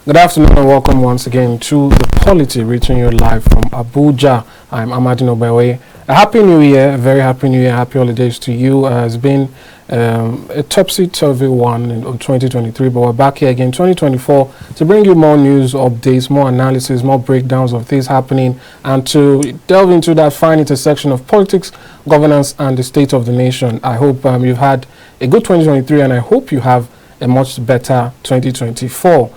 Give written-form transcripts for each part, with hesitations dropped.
Good afternoon and welcome once again to the POLITY, reaching you live from Abuja. I'm Amadin Ogbewe. A happy new year, a very happy new year, happy holidays to you. It's been a topsy-turvy one in 2023, but we're back here again 2024 to bring you more news, updates, more analysis, more breakdowns of things happening, and to delve into that fine intersection of politics, governance, and the state of the nation. I hope you've had a good 2023, and I hope you have a much better 2024.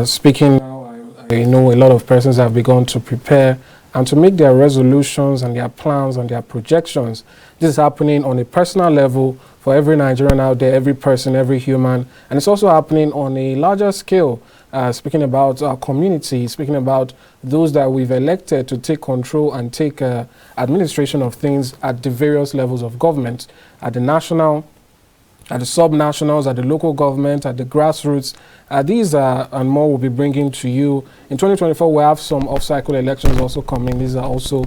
Speaking now, I know a lot of persons have begun to prepare and to make their resolutions and their plans and their projections. This is happening on a personal level for every Nigerian out there, every person, every human, and it's also happening on a larger scale, speaking about our community, speaking about those that we've elected to take control and take administration of things at the various levels of government, at the national, at the sub-nationals, at the local government, at the grassroots. These and more will be bringing to you. In 2024, we have some off-cycle elections also coming. These are also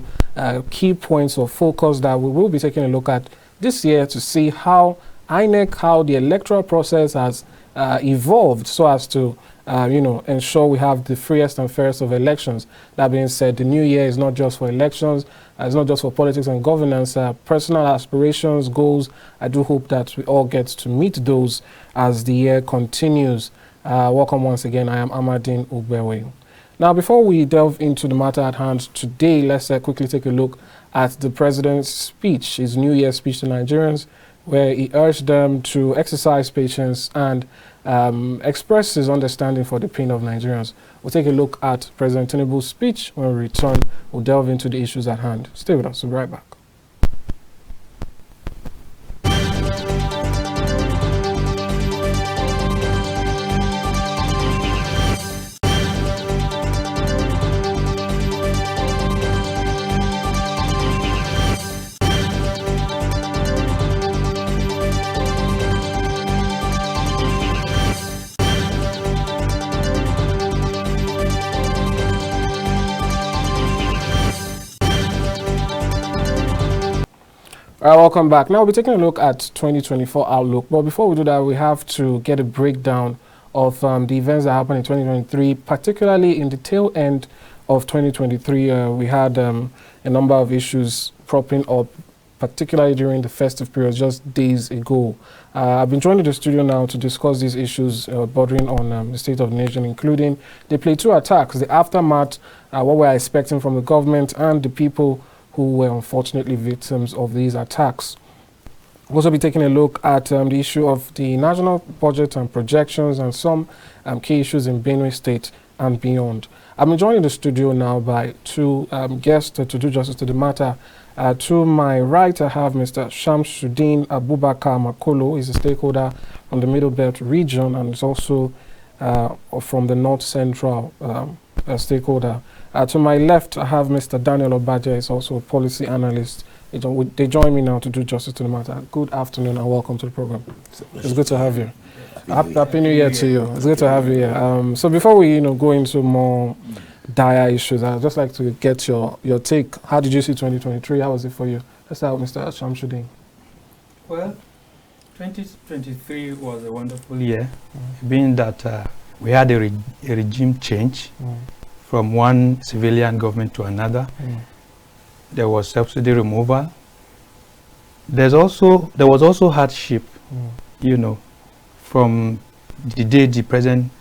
key points of focus that we will be taking a look at this year to see how INEC, how the electoral process has evolved so as to ensure we have the freest and fairest of elections. That being said, the new year is not just for elections, it's not just for politics and governance, personal aspirations, goals. I do hope that we all get to meet those as the year continues. Welcome once again. I am Amadin Ogbewe. Now, before we delve into the matter at hand today, let's quickly take a look at the president's speech, his New Year speech to Nigerians, where he urged them to exercise patience and express his understanding for the pain of Nigerians. We'll take a look at President Tinubu's speech. When we return, we'll delve into the issues at hand. Stay with us. We'll be right back. All right, welcome back. Now we'll be taking a look at 2024 outlook. But before we do that, we have to get a breakdown of the events that happened in 2023, particularly in the tail end of 2023. We had a number of issues propping up, particularly during the festive period just days ago. I've been joined in the studio now to discuss these issues bordering on the state of the nation, including the Plateau Attacks, the aftermath, what we're expecting from the government and the people who were unfortunately victims of these attacks. We'll also be taking a look at the issue of the national budget and projections and some key issues in Benue State and beyond. I'm joined in the studio now by two guests to do justice to the matter. To my right, I have Mr. Shamsudeen Abubakar Makolo. He's a stakeholder from the Middle Belt region and is also from the North Central stakeholder. To my left, I have Mr. Daniel Obaje, is also a policy analyst. They join me now to do justice to the matter. Good afternoon and welcome to the program. It's good to have you. Happy New Year to you. It's good to have you here. So before we go into more dire issues, I'd just like to get your take. How did you see 2023? How was it for you? Let's start with Mr. Shamsudeen. Well, 2023 was a wonderful year, being that we had a regime change. From one civilian government to another. There was subsidy removal. There was also hardship, from the day the president,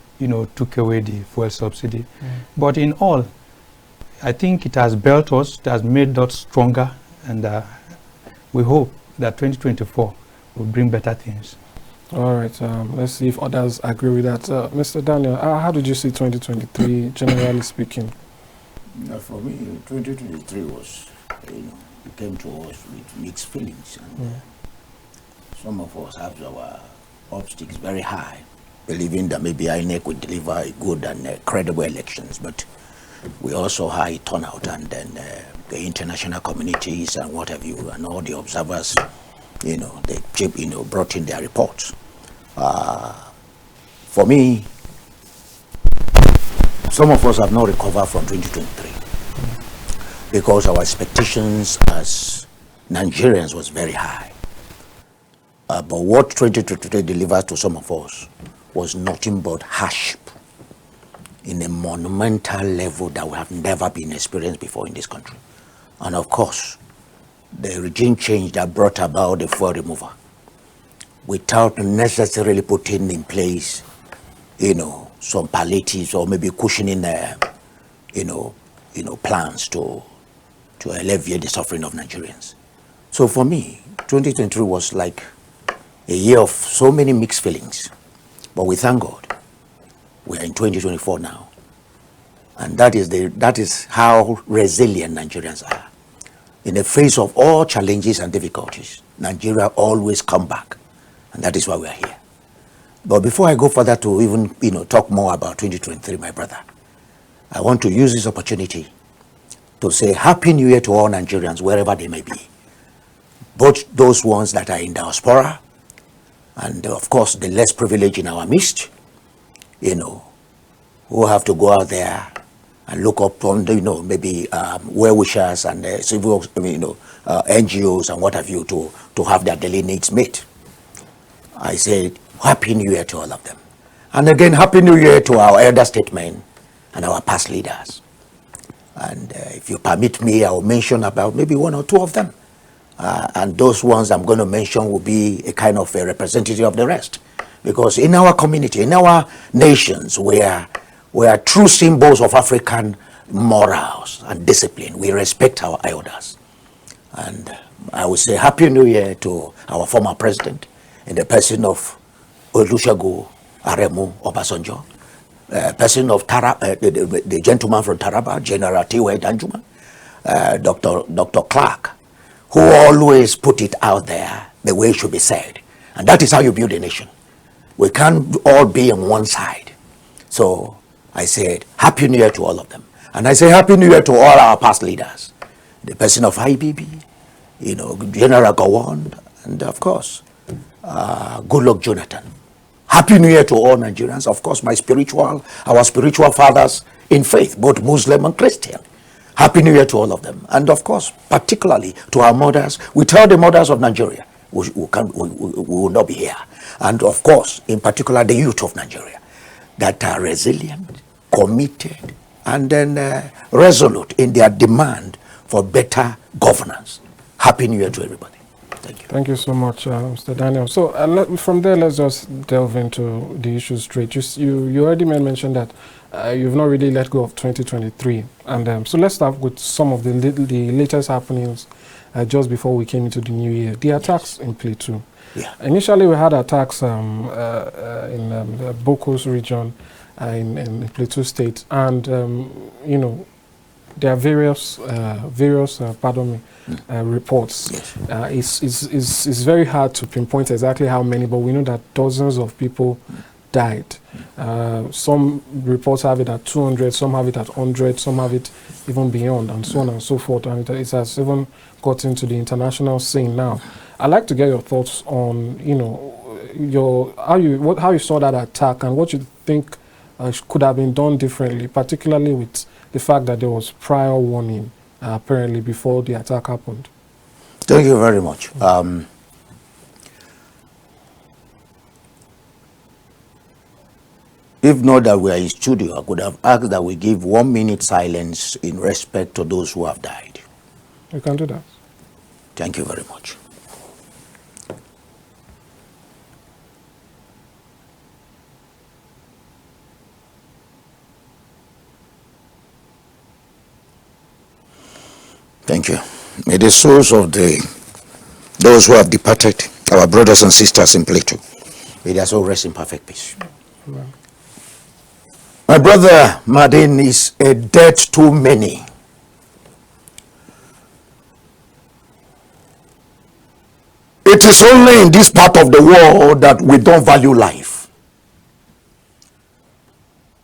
took away the fuel subsidy. But in all, I think it has built us, it has made us stronger, and we hope that 2024 will bring better things. All right, let's see if others agree with that. Mr. Daniel, how did you see 2023, generally speaking? For me, 2023 was, came to us with mixed feelings. And some of us have our optics very high, believing that maybe INEC would deliver a good and credible elections. But we also high turnout, and then the international communities and what have you, and all the observers, they brought in their reports. For me, some of us have not recovered from 2023 because our expectations as Nigerians was very high. But what 2023 delivered to some of us was nothing but hardship. in a monumental level that we have never been experienced before in this country. And of course, the regime change that brought about the fuel remover without necessarily putting in place, some palliatives or maybe cushioning, plans to alleviate the suffering of Nigerians. So for me, 2023 was like a year of so many mixed feelings. But we thank God, we are in 2024 now. And that is how resilient Nigerians are. In the face of all challenges and difficulties, Nigeria always come back. And that is why we are here. But before I go further to even, talk more about 2023, my brother, I want to use this opportunity to say Happy New Year to all Nigerians, wherever they may be. Both those ones that are in diaspora, and of course the less privileged in our midst, who have to go out there and look up on, maybe well-wishers and civil, NGOs and what have you to have their daily needs met. I say Happy New Year to all of them. And again, Happy New Year to our elder statesmen and our past leaders. And if you permit me, I will mention about maybe one or two of them. And those ones I'm going to mention will be a kind of a representative of the rest. Because in our community, in our nations, we are true symbols of African morals and discipline. We respect our elders. And I will say Happy New Year to our former president in the person of Olusegun Aremu Obasanjo, person of the gentleman from Taraba, General Tiwe Danjuma, Dr. Clark, who always put it out there the way it should be said. And that is how you build a nation. We can't all be on one side. So I said, Happy New Year to all of them. And I say Happy New Year to all our past leaders. The person of IBB, General Gowon, and of course, Goodluck Jonathan. Happy New Year to all Nigerians. Of course, our spiritual fathers in faith, both Muslim and Christian. Happy New Year to all of them. And of course, particularly to our mothers. We tell the mothers of Nigeria, we will not be here. And of course, in particular, the youth of Nigeria that are resilient, committed, and then resolute in their demand for better governance. Happy New Year to everybody. Thank you. Thank you so much, Mr. Daniel. So from there, let's just delve into the issues straight. You already mentioned that you've not really let go of 2023. And so let's start with some of the latest happenings just before we came into the new year. The attacks in Plateau. Yeah. Initially, we had attacks in the Bokos region in Plateau State. And, there are various reports. Yes. It's very hard to pinpoint exactly how many, but we know that dozens of people died. Some reports have it at 200, some have it at 100, some have it even beyond, and so on and so forth. And it has even gotten to the international scene now. I'd like to get your thoughts on, how you saw that attack and what you think could have been done differently, particularly with the fact that there was prior warning apparently before the attack happened. Thank you very much. If not that we are in studio, I could have asked that we give 1 minute silence in respect to those who have died. You can do that. Thank you very much. Thank you. May the souls of those who have departed, our brothers and sisters in Plateau, may their soul rest in perfect peace. Amen. My brother Amadin is a debt too many. It is only in this part of the world that we don't value life.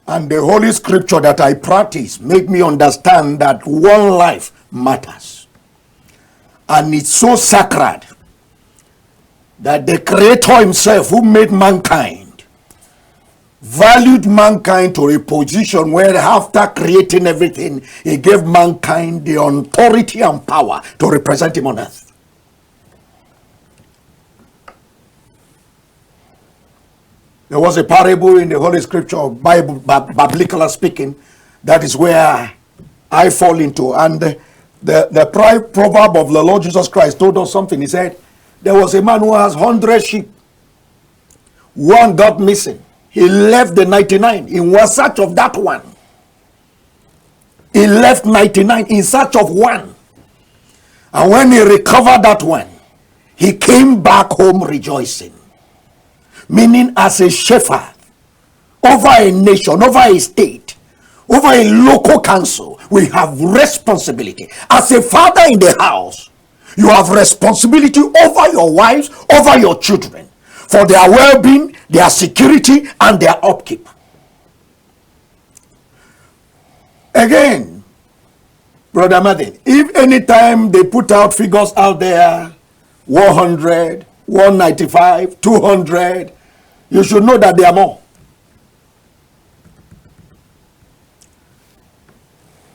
And the Holy Scripture that I practice make me understand that one life matters. And it's so sacred that the Creator himself, who made mankind, valued mankind to a position where after creating everything, he gave mankind the authority and power to represent him on earth. There was a parable in the Holy Scripture, Bible, biblically speaking, that is where I fall into. And the proverb of the Lord Jesus Christ told us something. He said, there was a man who has 100 sheep. One got missing. He left the 99 in search of that one. He left 99 in search of one. And when he recovered that one, he came back home rejoicing. Meaning, as a shepherd over a nation, over a state, over a local council, we have responsibility. As a father in the house, you have responsibility over your wives, over your children, for their well-being, their security, and their upkeep. Again, Brother Amadin, if anytime they put out figures out there, 100, 195, 200, you should know that they are more.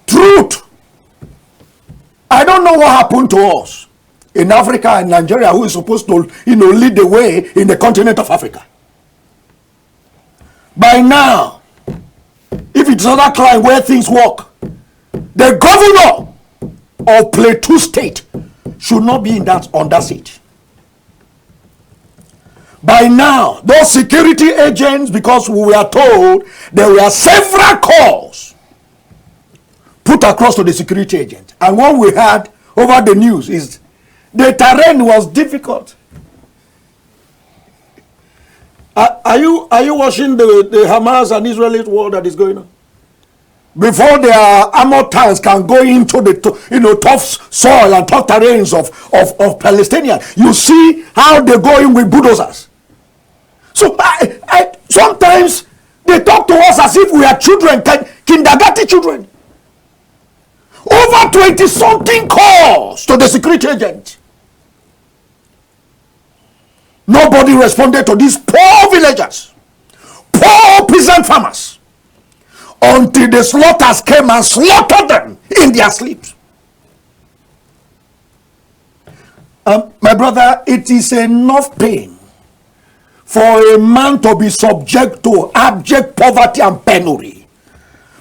Truth. I don't know what happened to us in Africa and Nigeria, who is supposed to, lead the way in the continent of Africa. By now, if it's another clime where things work, the governor of Plateau State should not be on that seat. By now, those security agents, because we were told there were several calls put across to the security agent. And what we heard over the news is the terrain was difficult. Are you watching the Hamas and Israeli war that is going on? Before their armored tanks can go into the tough soil and tough terrains of Palestinians, you see how they go in with bulldozers. So sometimes they talk to us as if we are children, kindergarten children. Over 20-something calls to the security agent. Nobody responded to these poor villagers, poor peasant farmers, until the slaughters came and slaughtered them in their sleeps. My brother, it is enough pain for a man to be subject to abject poverty and penury.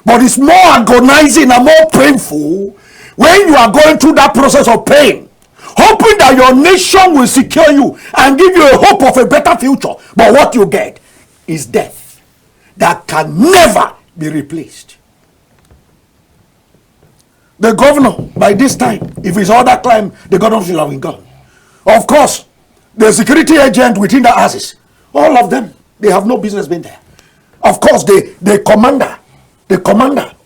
But it's more agonizing and more painful when you are going through that process of pain, hoping that your nation will secure you and give you a hope of a better future. But what you get is death that can never be replaced. The governor, by this time, if it's all that climb, the governor should have been gone. Of course, the security agent within the houses, all of them, they have no business being there. Of course, the commander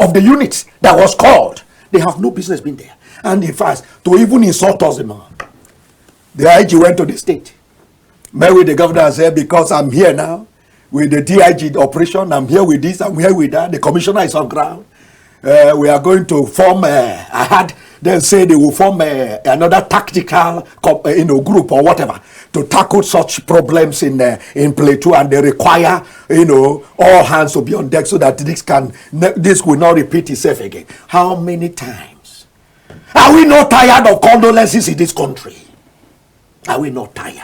of the units that was called, they have no business being there. And in fact, to even insult us, the IG went to the state, met with the governor and said, because I'm here now with the DIG operation, I'm here with this, I'm here with that, the commissioner is on ground. We are going to form, I had them say they will form another tactical group or whatever to tackle such problems in Plateau, and they require all hands to be on deck so that this will not repeat itself again. How many times are we not tired of condolences in this country? Are we not tired?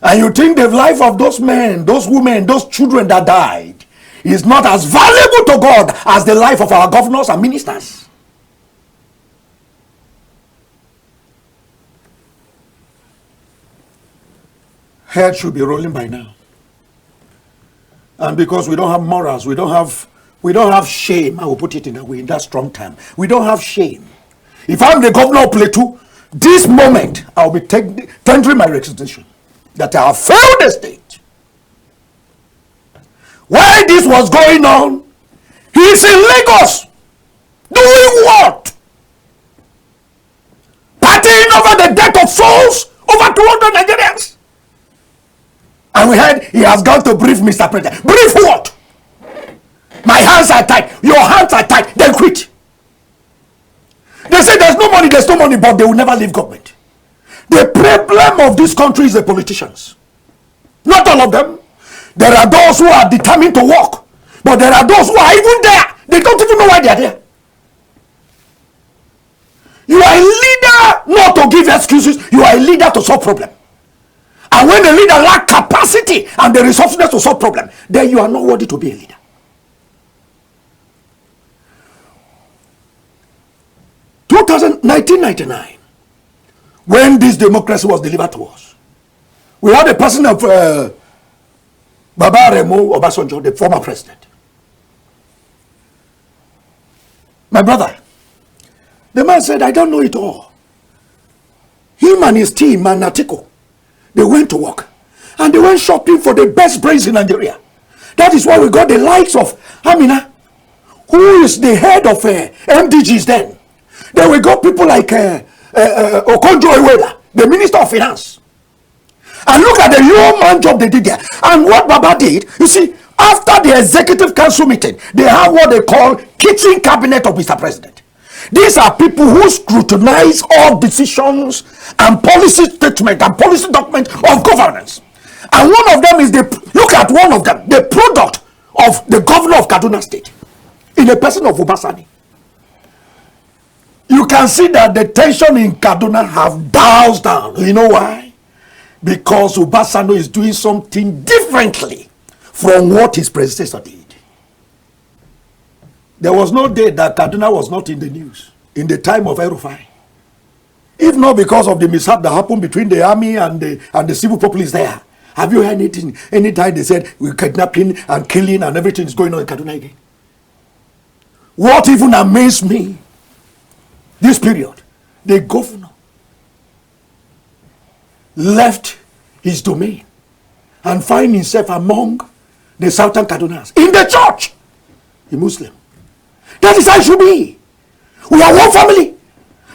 And you think the life of those men, those women, those children that died is not as valuable to God as the life of our governors and ministers? Head should be rolling by now. And because we don't have morals, we don't have shame, I will put it in that strong term. We don't have shame. If I'm the governor of Plateau, this moment I'll be tendering my resignation that I have failed the state. While this was going on, he's in Lagos doing what? Partying over the death of souls, over 200 Nigerians. And we heard he has gone to brief Mr. President. Brief what? My hands are tied. Your hands are tied. Then quit. They say there's no money, but they will never leave government. The problem of this country is the politicians. Not all of them. There are those who are determined to work, but there are those who are even there. They don't even know why they are there. You are a leader not to give excuses. You are a leader to solve problems. And when the leader lacks capacity and the resources to solve problems, then you are not worthy to be a leader. In 1999, when this democracy was delivered to us, we had the person of Obasanjo, the former president. My brother, the man said, I don't know it all. Him and his team and Natiko, they went to work and they went shopping for the best brains in Nigeria. That is why we got the likes of Amina, who is the head of MDGs then. Then we got people like Okonjo-Iweala, the Minister of Finance. And look at the human job they did there. And what Baba did, you see, after the executive council meeting, they have what they call kitchen cabinet of Mr. President. These are people who scrutinize all decisions and policy statements and policy documents of governance. And one of them is look at one of them, the product of the governor of Kaduna State, in the person of Obasani. You can see that the tension in Kaduna have doused down. You know why? Because Obasanjo is doing something differently from what his predecessor did. There was no day that Kaduna was not in the news in the time of El-Rufai. If not because of the mishap that happened between the army and the civil populace there. Have you heard anything? Anytime they said we're kidnapping and killing and everything is going on in Kaduna again? What even amazed me this period, the governor left his domain and find himself among the southern Kadunas in the church, a Muslim. That is how it should be. We are one family,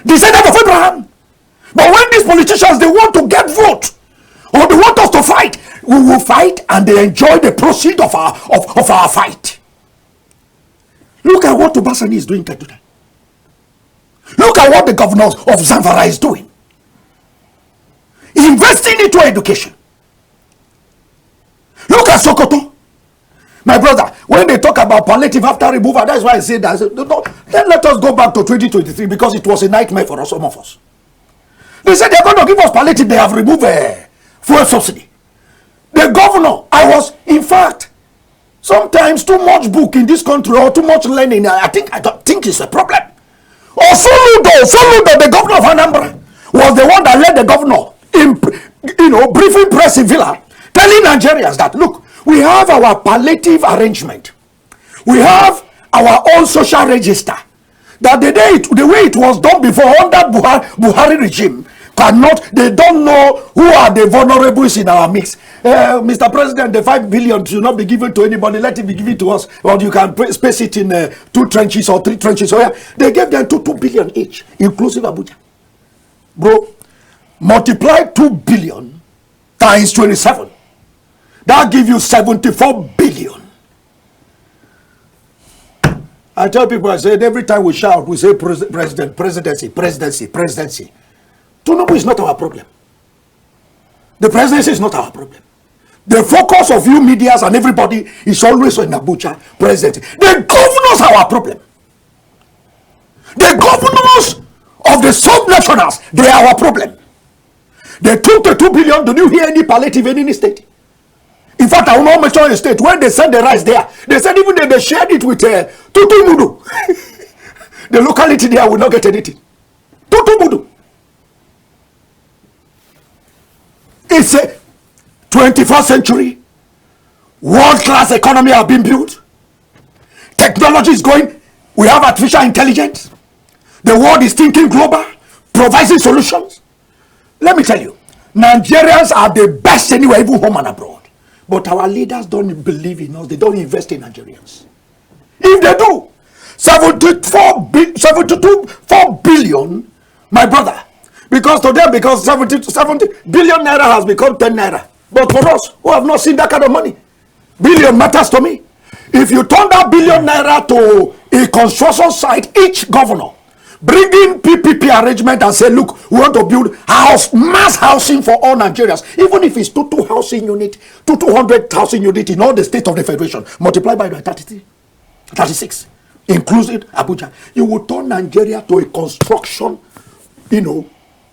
descendant of Abraham. But when these politicians, they want to get vote or they want us to fight, we will fight and they enjoy the proceeds of our fight. Look at what Obasani is doing in Kaduna. Look at what the governor of Zamfara is doing. Investing into education. Look at Sokoto. My brother, when they talk about palliative after removal, that's why I say that. No, then let us go back to 2023 because it was a nightmare for us, some of us. They said they're going to give us palliative. They have removed fuel subsidy. The governor, in fact, sometimes too much book in this country or too much learning. I don't think it's a problem. Soludo, the governor of Anambra, was the one that led the governor in, briefing press in Villa, telling Nigerians that, look, we have our palliative arrangement. We have our own social register. That the way it was done before under Buhari regime, they don't know who are the vulnerables in our mix. Mr. President, the 5 billion should not be given to anybody. Let it be given to us. Or you can space it in 2 trenches or 3 trenches. So yeah, they gave them 2 billion each, inclusive Abuja. Bro, multiply 2 billion times 27. That gives you 74 billion. I tell people, I said, every time we shout, we say president, presidency, presidency, presidency. Tinubu is not our problem. The presidency is not our problem. The focus of you medias and everybody is always on Abuja presidency. The governors are our problem. The governors of the sub-nationals, they are our problem. They took the 2 billion. Do you hear any palliative in any state? In fact, I will not mention a state. When they sent the rice there, they said even they shared it with Tutu Mudu. The locality there will not get anything. Tutu Mudu. It's a 21st century. World-class economy have been built. Technology is going. We have artificial intelligence. The world is thinking global, providing solutions. Let me tell you, Nigerians are the best anywhere, even home and abroad. But our leaders don't believe in us. They don't invest in Nigerians. If they do, 4 billion, my brother, because 70 billion naira has become 10 naira. But for us, who have not seen that kind of money, billion matters to me. If you turn that billion naira to a construction site, each governor, bring in PPP arrangement and say, look, we want to build mass housing for all Nigerians. Even if it's 2 housing unit, 200,000 unit in all the states of the federation, multiply by 36, inclusive Abuja, you will turn Nigeria to a construction,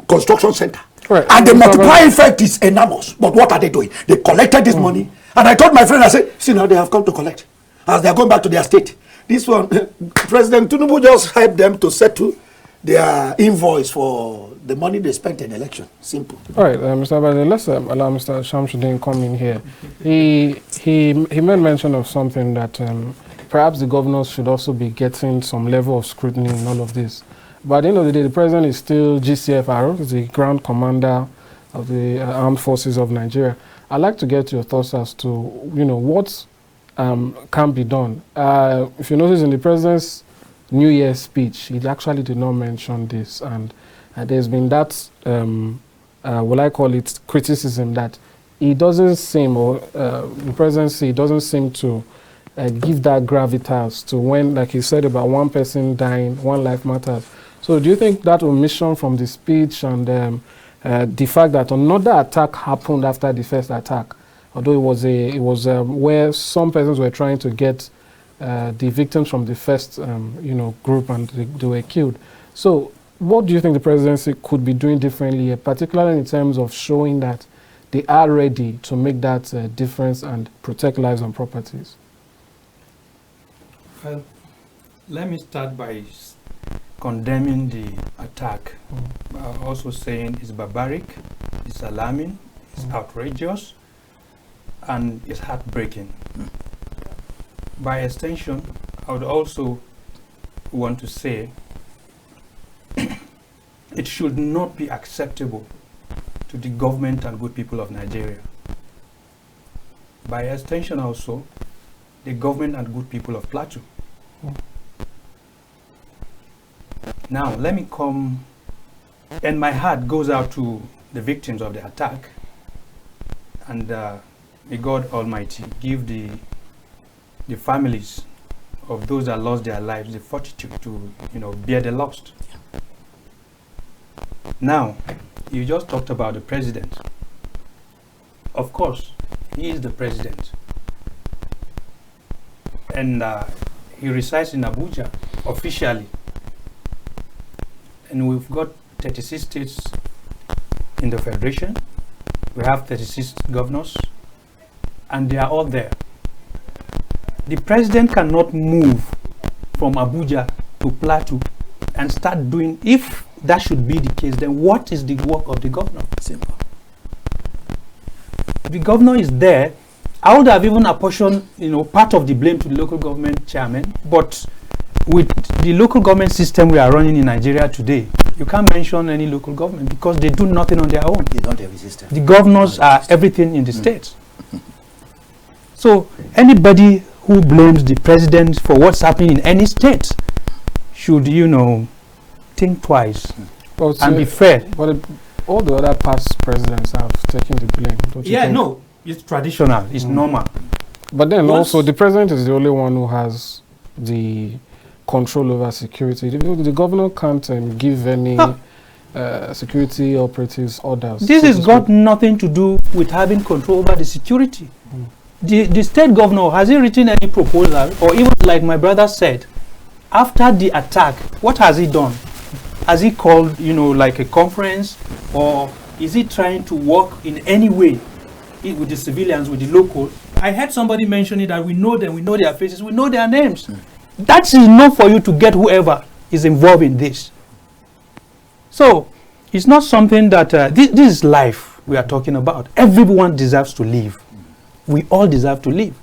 construction center. Right. And the multiplying effect is enormous. But what are they doing? They collected this money. And I told my friend, I said, see now they have come to collect. As they are going back to their state. This one, President Tinubu just helped them to settle their invoice for the money they spent in election. Simple. All right, Mr. Obaje, let's allow Mr. Shamsudeen come in here. He made mention of something that perhaps the governors should also be getting some level of scrutiny in all of this. But at the end of the day, the president is still GCFR, the Grand Commander of the Armed Forces of Nigeria. I'd like to get your thoughts as to, what can be done. If you notice in the president's New Year's speech, he actually did not mention this, and there's been that, what I call it, criticism that he doesn't seem, or the presidency doesn't seem to give that gravitas to when, like he said about one person dying, one life matters. So do you think that omission from the speech and the fact that another attack happened after the first attack, although it was where some persons were trying to get the victims from the first group and they were killed. So what do you think the presidency could be doing differently, particularly in terms of showing that they are ready to make that difference and protect lives and properties? Well, let me start by condemning the attack, also saying it's barbaric, it's alarming, it's outrageous, and it's heartbreaking. By extension, I would also want to say it should not be acceptable to the government and good people of Nigeria. By extension also, the government and good people of Plateau. Now, let me come, and my heart goes out to the victims of the attack, and may God Almighty give the families of those that lost their lives the fortitude to, bear the loss. Now, you just talked about the president. Of course, he is the president, and he resides in Abuja officially. And we've got 36 states in the Federation. We have 36 governors, and they are all there. The president cannot move from Abuja to Plateau and start doing, if that should be the case, then what is the work of the governor? Simple. The governor is there. I would have even apportioned, part of the blame to the local government chairman, but with the local government system we are running in Nigeria today, you can't mention any local government because they do nothing on their own. They don't have a system. The governors are everything in the states. So anybody who blames the president for what's happening in any state should, think twice and be fair. But all the other past presidents have taken the blame, don't you think? No, it's traditional, it's normal. But then also the president is the only one who has the control over security. The governor can't give any security operatives orders. This has got nothing to do with having control over the security. The state governor, has he written any proposal, or even like my brother said, after the attack, what has he done? Has he called, like a conference, or is he trying to work in any way with the civilians, with the local? I heard somebody mentioning that we know them, we know their faces, we know their names. That's enough for you to get whoever is involved in this. So it's not something that this is life we are talking about. Everyone deserves to live. We all deserve to live.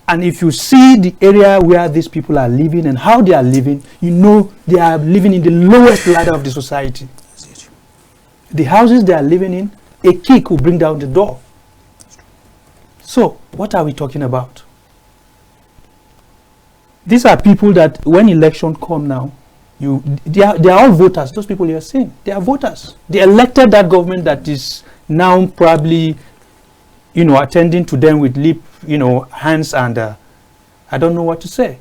And if you see the area where these people are living and how they are living, they are living in the lowest ladder of the society. The houses they are living in, a kick will bring down the door. So what are we talking about? These are people that when election come now, they are all voters. Those people you are saying, they are voters. They elected that government that is now probably, attending to them with lip, hands, and I don't know what to say.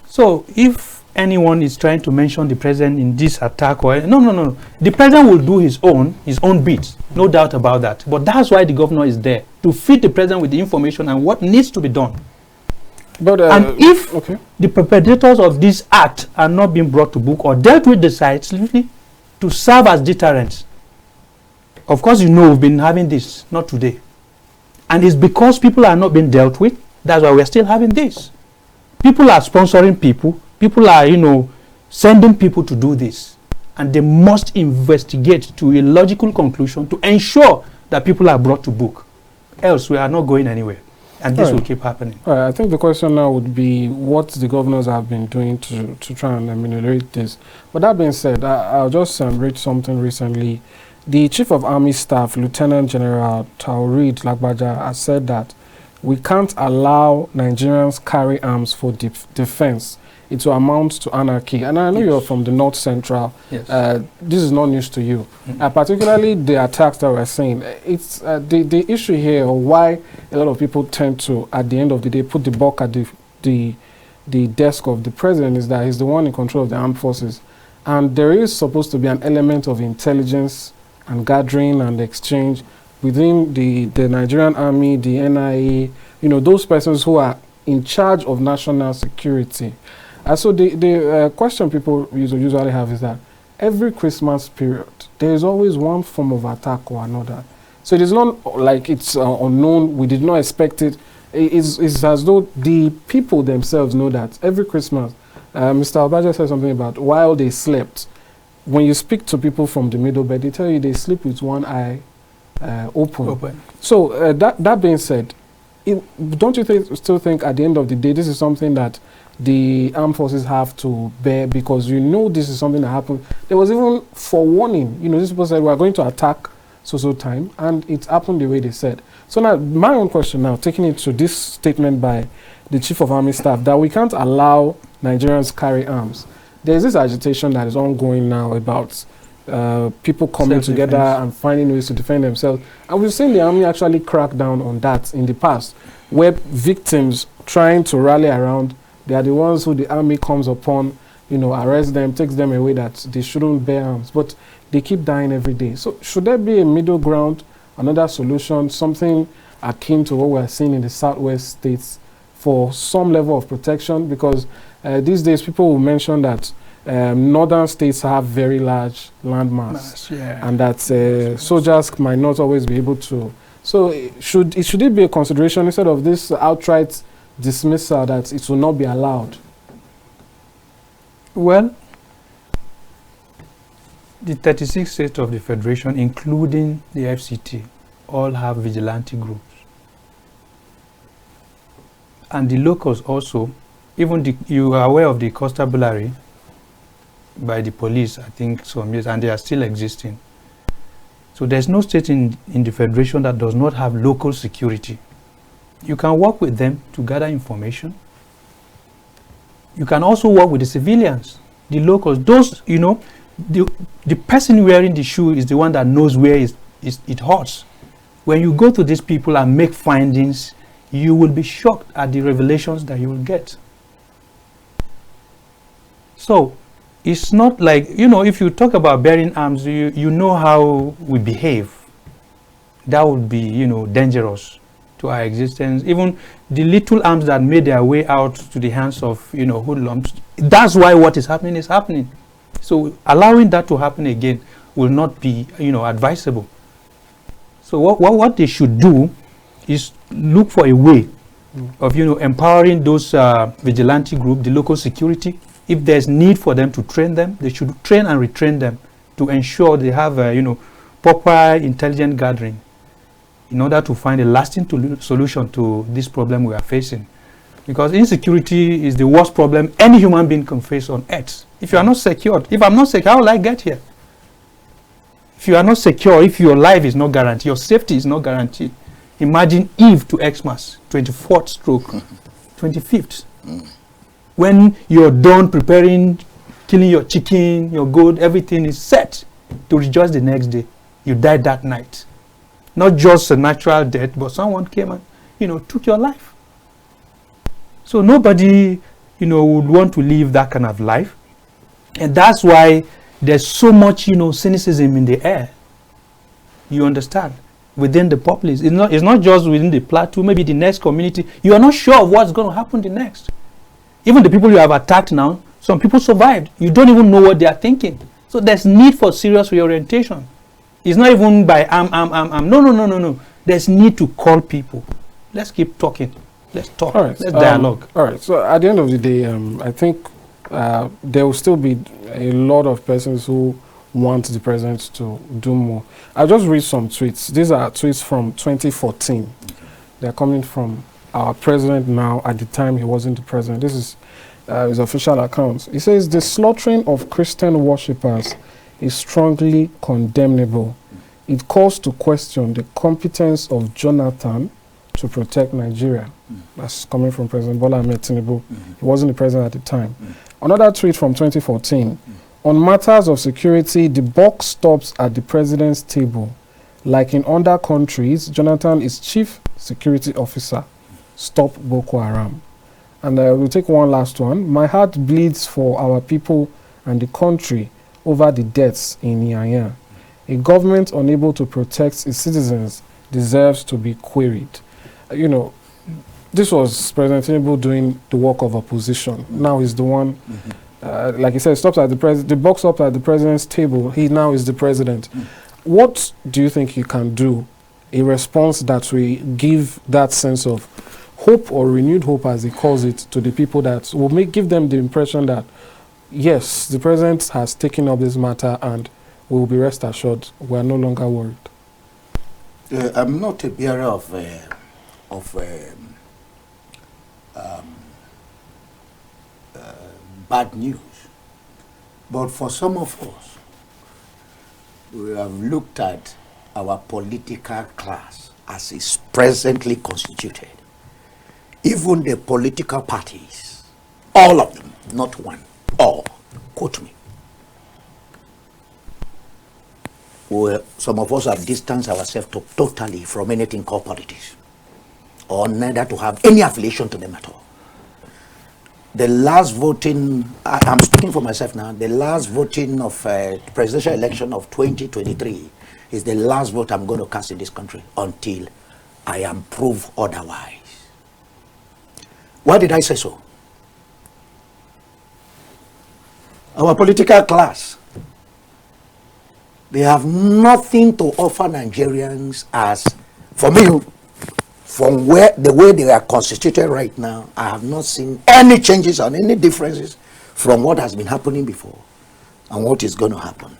So if anyone is trying to mention the president in this attack, or no. The president will do his own bit, no doubt about that. But that's why the governor is there, to feed the president with the information and what needs to be done. But, and if the perpetrators of this act are not being brought to book or dealt with decisively, to serve as deterrents. Of course, you know we've been having this, not today. And it's because people are not being dealt with, that's why we're still having this. People are sponsoring people. People are, sending people to do this. And they must investigate to a logical conclusion to ensure that people are brought to book. Else, we are not going anywhere. And this will keep happening. All right, I think the question now would be what the governors have been doing to try and ameliorate this. But that being said, I'll just read something recently. The Chief of Army Staff, Lieutenant General Taurid Lagbaja, has said that we can't allow Nigerians carry arms for defense. It will amount to anarchy. And I know you're from the North Central. Yes. This is not news to you. Particularly the attacks that we're seeing. It's the issue here, or why a lot of people tend to, at the end of the day, put the buck at the desk of the president, is that he's the one in control of the armed forces. And there is supposed to be an element of intelligence and gathering and exchange within the Nigerian army, the NIA, those persons who are in charge of national security. So the question people usually have is that every Christmas period, there is always one form of attack or another. So it is not like it's unknown, we did not expect it. It's as though the people themselves know that every Christmas, Mr. Obaje said something about while they slept. When you speak to people from the middle bed, they tell you they sleep with one eye open. So that being said, don't you still think at the end of the day, this is something that the armed forces have to bear, because this is something that happened. There was even forewarning. These people said we are going to attack so time, and it happened the way they said. So now, my own question now, taking it to this statement by the Chief of Army Staff, that we can't allow Nigerians carry arms. There's this agitation that is ongoing now about people coming together and finding ways to defend themselves. And we've seen the army actually crack down on that in the past, where victims trying to rally around, they are the ones who the army comes upon, arrest them, takes them away that they shouldn't bear arms. But they keep dying every day. So should there be a middle ground, another solution, something akin to what we're seeing in the southwest states for some level of protection? Because these days people will mention that northern states have very large landmass, and that soldiers might not always be able to. So should it be a consideration instead of this outright dismissal that it will not be allowed? Well, the 36 states of the Federation, including the FCT, all have vigilante groups. And the locals also, even you are aware of the constabulary by the police, I think some years, and they are still existing. So there's no state in the Federation that does not have local security. You can work with them to gather information. You can also work with the civilians, the locals. Those, the person wearing the shoe is the one that knows where it hurts. When you go to these people and make findings, you will be shocked at the revelations that you will get. So it's not like, if you talk about bearing arms, you know how we behave. That would be, dangerous to our existence. Even the little arms that made their way out to the hands of, hoodlums, that's why what is happening is happening. So allowing that to happen again will not be, advisable. So what they should do is look for a way of, empowering those vigilante group, the local security. If there's need for them to train them, they should train and retrain them to ensure they have, proper intelligent gathering in order to find a lasting solution to this problem we are facing. Because insecurity is the worst problem any human being can face on earth. If you are not secured, if I'm not secure, how will I get here? If you are not secure, if your life is not guaranteed, your safety is not guaranteed. Imagine Eve to Xmas, 24th stroke, 25th. When you're done preparing, killing your chicken, your goat, everything is set to rejoice the next day. You died that night. Not just a natural death, but someone came and, took your life. So nobody, would want to live that kind of life. And that's why there's so much, cynicism in the air. You understand? Within the populace. It's not just within the plateau, maybe the next community. You are not sure of what's going to happen the next. Even the people you have attacked now, some people survived. You don't even know what they are thinking. So So there's need for serious reorientation. It's not even by No. There's need to call people. Let's keep talking. Let's talk. All right. Let's dialogue. All right. So at the end of the day, I think there will still be a lot of persons who want the president to do more. I'll just read some tweets. These are tweets from 2014. They're coming from our president now. At the time, he wasn't the president. This is his official account. He says, the slaughtering of Christian worshippers is strongly condemnable. It calls to question the competence of Jonathan to protect Nigeria. That's coming from President Bola Ahmed Tinubu. He wasn't the president at the time. Another tweet from 2014. On matters of security, the buck stops at the president's table. Like in other countries, Jonathan is chief security officer. Stop Boko Haram. And we'll take one last one. My heart bleeds for our people and the country over the deaths in Yanya. A government unable to protect its citizens deserves to be queried. You know, this was President Tinubu doing the work of opposition. Now he's the one, like he said, stops at the buck stops at the president's table. He now is the president. What do you think you can do, a response that will give that sense of hope or renewed hope, as he calls it, to the people, that will give them the impression that, yes, the president has taken up this matter and we will be rest assured we are no longer worried? I'm not a bearer of bad news, but for some of us, we have looked at our political class as is presently constituted. Even the political parties, all of them, not one, all, quote me. Some of us have distanced ourselves totally from anything called politics, or neither to have any affiliation to them at all. The last voting, I'm speaking for myself now, the last voting of presidential election of 2023 is the last vote I'm going to cast in this country until I am proved otherwise. Why did I say so? Our political class, they have nothing to offer Nigerians as, for me, from the way they are constituted right now, I have not seen any changes or any differences from what has been happening before and what is going to happen.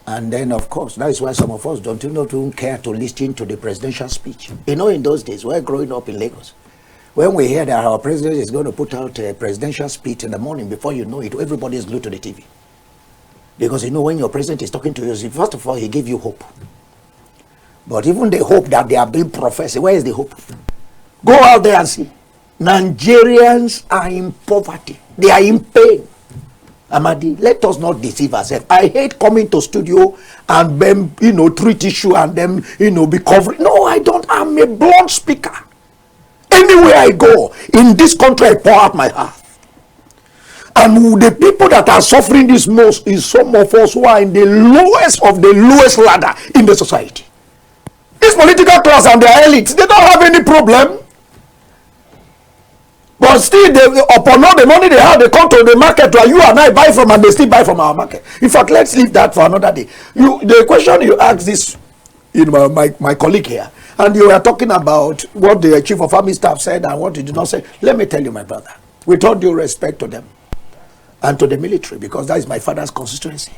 And then, of course, that is why some of us don't care to listen to the presidential speech. You know, in those days, we're growing up in Lagos. When we hear that our president is going to put out a presidential speech in the morning, before you know it, everybody is glued to the TV. Because you know, when your president is talking to you, first of all, he gives you hope. But even the hope that they are being professed, where is the hope? Go out there and see. Nigerians are in poverty. They are in pain. Amadin, let us not deceive ourselves. I hate coming to studio and then, treat issue and then, be covering. No, I don't. I'm a blunt speaker. Anywhere I go, in this country, I pour out my heart. And the people that are suffering this most is some of us who are in the lowest of the lowest ladder in the society. This political class and their elites, they don't have any problem. But still, upon all the money they have, they come to the market where you and I buy from, and they still buy from our market. In fact, let's leave that for another day. The question you asked this, my colleague here, and you were talking about what the chief of army staff said and what he did not say. Let me tell you, my brother, with all due respect to them and to the military, because that is my father's constituency.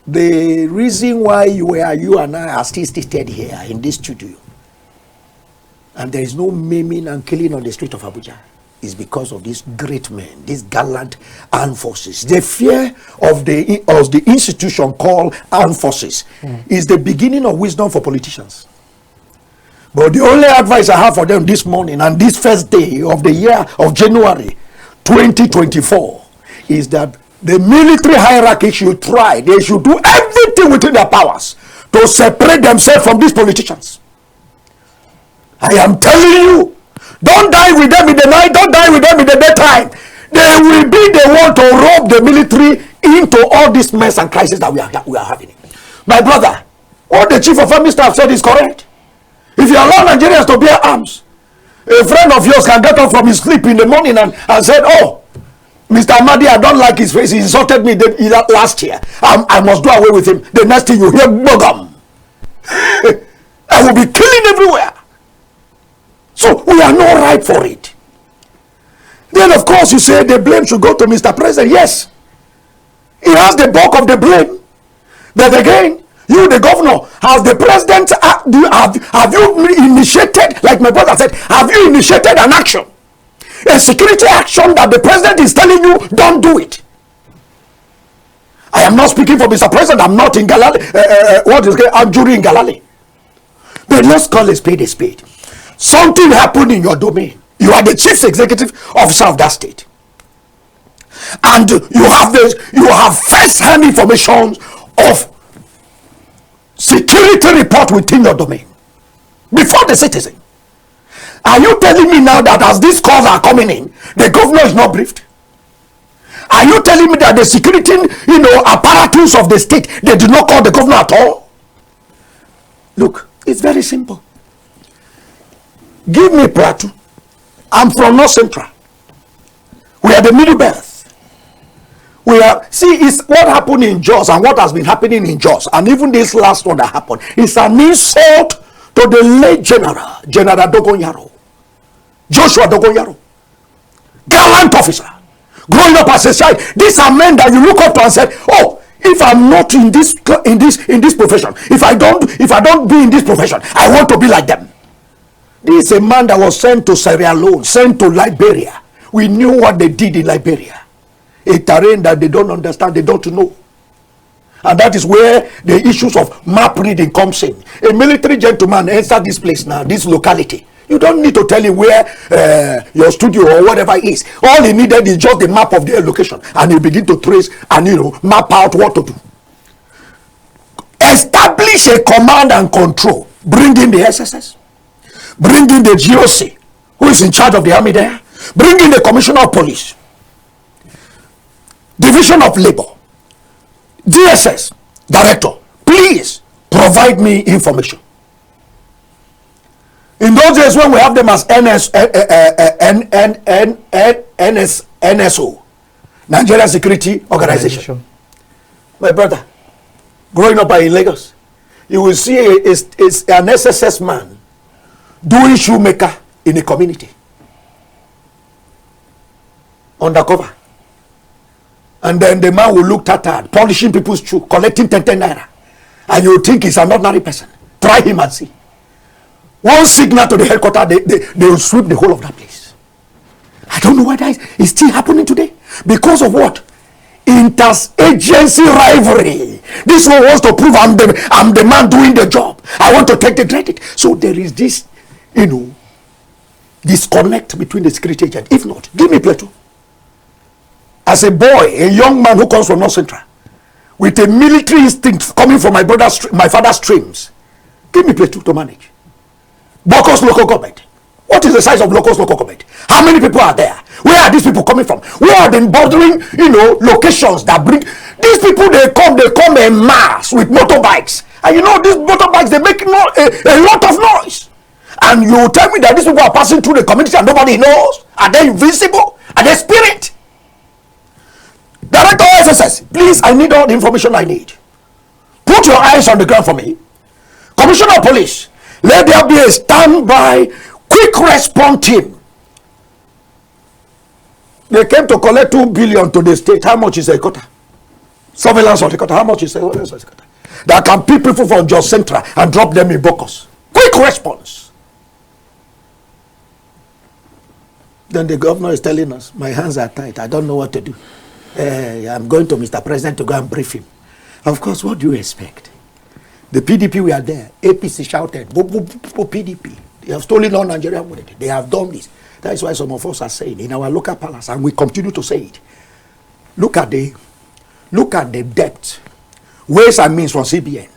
The reason why you and I are still seated here in this studio, and there is no maiming and killing on the street of Abuja, is because of these great men, these gallant armed forces. The fear of the institution called armed forces is the beginning of wisdom for politicians. But the only advice I have for them this morning and this first day of the year of January 2024 is that the military hierarchy should try, they should do everything within their powers to separate themselves from these politicians. I am telling you, don't die with them in the night, don't die with them in the daytime. They will be the one to rob the military into all this mess and crisis that we are having. My brother, what the chief of army staff said is correct. If you allow Nigerians to bear arms, a friend of yours can get up from his sleep in the morning and said, oh, Mr. Amadin, I don't like his face. He insulted me last year. I must do away with him. The next thing you hear, bogum. I will be killing everywhere. So we are not right for it. Then, of course, you say the blame should go to Mr. President. Yes, he has the bulk of the blame. But again, you, the governor, has the president, have you initiated, like my brother said, have you initiated an action? A security action that the president is telling you, don't do it. I am not speaking for Mr. President. I'm not in Galali. I'm jury in Galali. But let's call a spade a spade. Something happened in your domain. You are the chief executive officer of that state, and you have first-hand information of security report within your domain before the citizen. Are you telling me now that as these calls are coming in, the governor is not briefed? Are you telling me that the security, apparatus of the state, they did not call the governor at all? Look, it's very simple. Give me Plateau. I'm from North Central. We are the middle belt. It's what happened in Jos and what has been happening in Jos, and even this last one that happened, is an insult to the late General Dogonyaro, Joshua Dogonyaro, gallant officer, growing up as a child. These are men that you look up to and say, oh, if I'm not in this profession, if I don't be in this profession, I want to be like them. This is a man that was sent to Sierra Leone, sent to Liberia. We knew what they did in Liberia. A terrain that they don't understand, they don't know. And that is where the issues of map reading comes in. A military gentleman enters this place now, this locality. You don't need to tell him where your studio or whatever is. All he needed is just the map of their location. And he begin to trace and, map out what to do. Establish a command and control. Bring in the SSS. Bring in the GOC, who is in charge of the army there. Bring in the commissioner of police, division of labor, DSS director. Please provide me information. In those days when we have them as NSO, Nigeria Security Organization. My brother, growing up in Lagos, you will see an SSS man doing shoemaker in a community undercover, and then the man will look tattered, polishing people's shoe, collecting 10 naira, and you think he's an ordinary person. Try him and see. One signal to the headquarters, they will sweep the whole of that place. I don't know why that is still happening today. Because of what? Interagency rivalry. This one wants to prove I'm the man doing the job. I want to take the credit. So there is this disconnect between the security agent. If not, give me Plateau. As a boy, a young man who comes from North Central, with a military instinct coming from my father's streams, give me Plateau to manage. Bokos local government. What is the size of Locos local government? How many people are there? Where are these people coming from? Where are the bordering, locations that bring these people? They come en mass with motorbikes, and these motorbikes, they make a lot of noise. And you tell me that these people are passing through the community and nobody knows? Are they invincible? Are they spirit? Director SSS, please, I need all the information I need. Put your eyes on the ground for me. Commissioner of Police, let there be a standby, quick response team. They came to collect 2 billion to the state. How much is a quota? Surveillance of the quota. How much is a quota? That can pick people from Jos Central and drop them in Bokos. Quick response. Then the governor is telling us, my hands are tight. I don't know what to do. I'm going to Mr. President to go and brief him. Of course, what do you expect? The PDP were there. APC shouted, PDP. They have stolen all Nigerian money. They have done this. That is why some of us are saying in our local palace, and we continue to say it. Look at the debt, ways and means from CBN,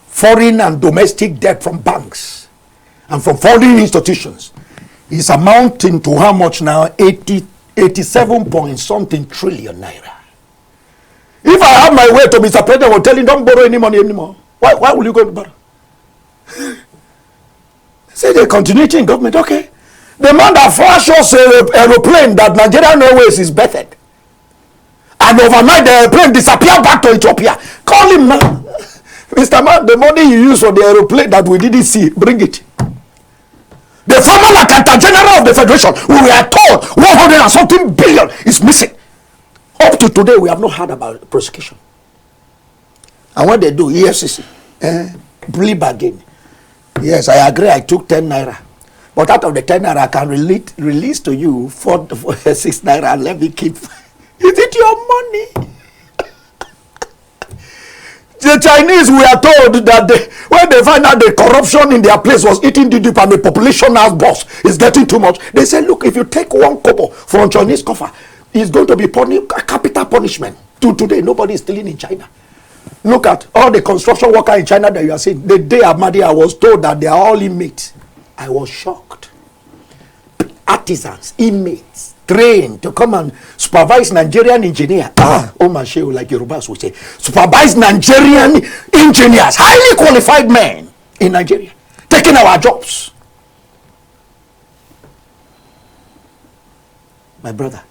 foreign and domestic debt from banks and from foreign institutions is amounting to how much now? 87 point something trillion naira. If I have my way to Mr. President, I will tell him don't borrow any money anymore. Why will you go to borrow? Say the continuity in government, okay. The man that flashes an aeroplane that Nigerian Airways is bettered and overnight the airplane disappeared back to Ethiopia. Call him now. Mr. Man, the money you use for the aeroplane that we didn't see, bring it. The former Accountant General of the Federation, we were told 100 and something billion is missing. Up to today, we have not heard about prosecution. And what they do, EFCC, plea bargain. Yes, I agree, I took 10 naira. But out of the 10 naira, I can release to you 6 naira and let me keep. Is it your money? The Chinese, we are told that when they find out the corruption in their place was eating the deep and the population as boss is getting too much, they say, look, if you take 1 kobo from Chinese coffer, it's going to be a capital punishment. To today, nobody is stealing in China. Look at all the construction workers in China that you are seeing. The day Amadin, I was told that they are all inmates. I was shocked. Artisans, inmates, trained to come and supervise Nigerian engineer. My shehu, like Yorubas would say, supervise Nigerian engineers, highly qualified men in Nigeria, taking our jobs. My brother,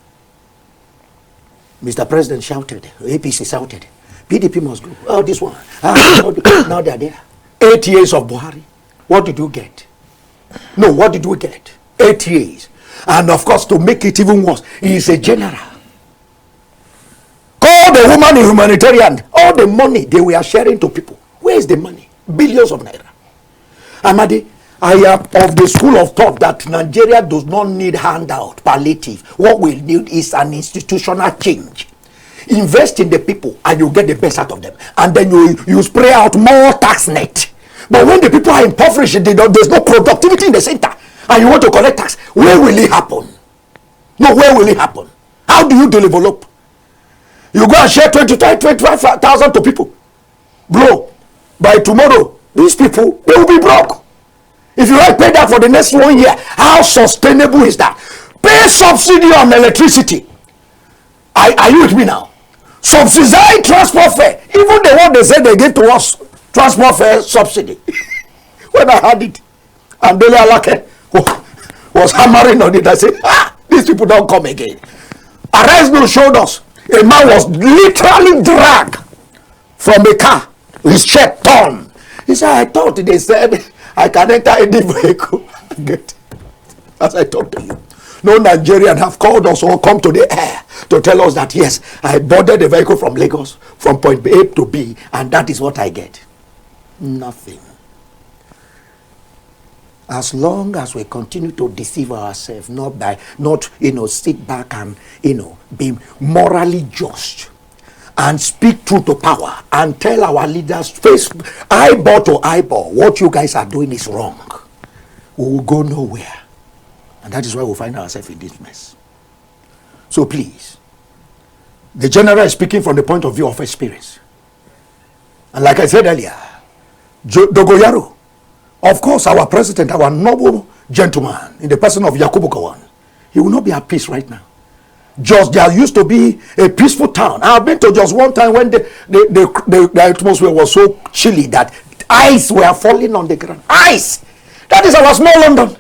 Mr. President shouted, APC shouted, PDP must go. Oh, this one. Now they are there. 8 years of Buhari. What did you get? No, what did we get? 8 years. And of course, to make it even worse, he is a general. Call the woman in humanitarian. All the money they were sharing to people. Where is the money? Billions of naira. Amadi, I am of the school of thought that Nigeria does not need handout, palliative. What we need is an institutional change. Invest in the people and you get the best out of them. And then you spray out more tax net. But when the people are impoverished, there's no productivity in the center. And you want to collect tax, where will it happen? No, where will it happen? How do you develop? You go and share 25,000 to people. Bro, by tomorrow, these people, they will be broke. If you like pay that for the next 1 year, how sustainable is that? Pay subsidy on electricity. Are you with me now? Subsidize transport fare. Even the one they said they gave to us, transport fare subsidy. When I had it, and Dele Alake was hammering on it, I said, these people don't come again. Arise No showed us. A man was literally dragged from a car. His shirt torn. He said, I thought they said I can enter any vehicle. As I talk to you. No Nigerian have called us or come to the air to tell us that, yes, I boarded the vehicle from Lagos, from point A to B, and that is what I get. Nothing. As long as we continue to deceive ourselves, not sit back and, be morally just and speak truth to power and tell our leaders face eyeball to eyeball, what you guys are doing is wrong, we will go nowhere. And that is why we find ourselves in this mess. So please, the general is speaking from the point of view of experience. And like I said earlier, Dogoyaro, of course, our president, our noble gentleman, in the person of Yakubu Gowon, he will not be at peace right now. Jos, there used to be a peaceful town. I have been to Jos one time when the atmosphere was so chilly that ice were falling on the ground. Ice! That is our small London.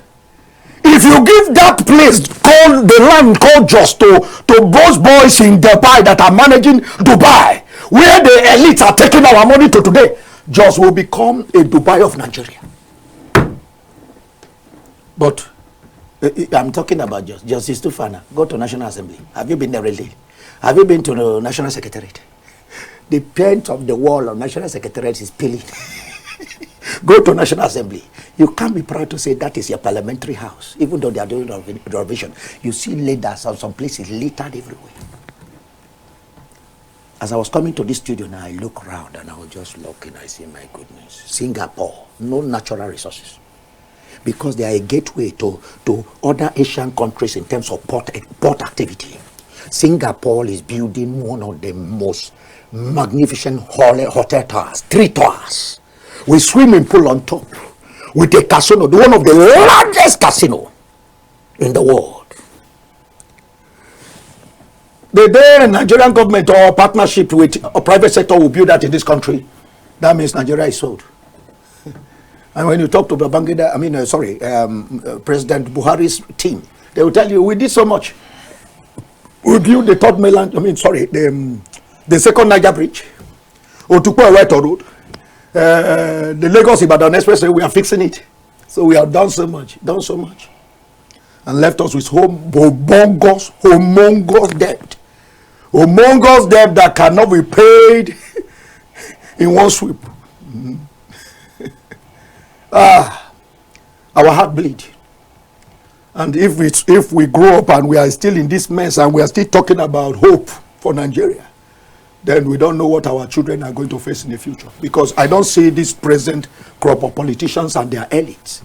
If you give that place called the land called Jos to those boys in Dubai that are managing Dubai, where the elites are taking our money to today, Jos will become a Dubai of Nigeria. But I'm talking about Justice Tufana. Go to National Assembly. Have you been there lately? Have you been to the National Secretariat? The paint of the wall of National Secretariat is peeling. Go to National Assembly. You can't be proud to say that is your parliamentary house, even though they are doing renovation. You see leaders on some places littered everywhere. As I was coming to this studio now, I look around and I was just looking. I say, my goodness, Singapore, no natural resources. Because they are a gateway to other Asian countries in terms of port activity. Singapore is building one of the most magnificent hotel towers, 3 towers, with swimming pool on top, with a casino, one of the largest casino in the world. The day Nigerian government or partnership with a private sector will build that in this country, that means Nigeria is sold. And when you talk to Babangida, President Buhari's team, they will tell you, we did so much. We built the third mainland, the second Niger Bridge. Otukpo Eweto Road. The Lagos-Ibadan Expressway, we are fixing it. So we have done so much. And left us with humongous debt. Humongous debt that cannot be paid in one sweep. Our heart bleed. And if we grow up and we are still in this mess and we are still talking about hope for Nigeria, then we don't know what our children are going to face in the future. Because I don't see this present crop of politicians and their elites.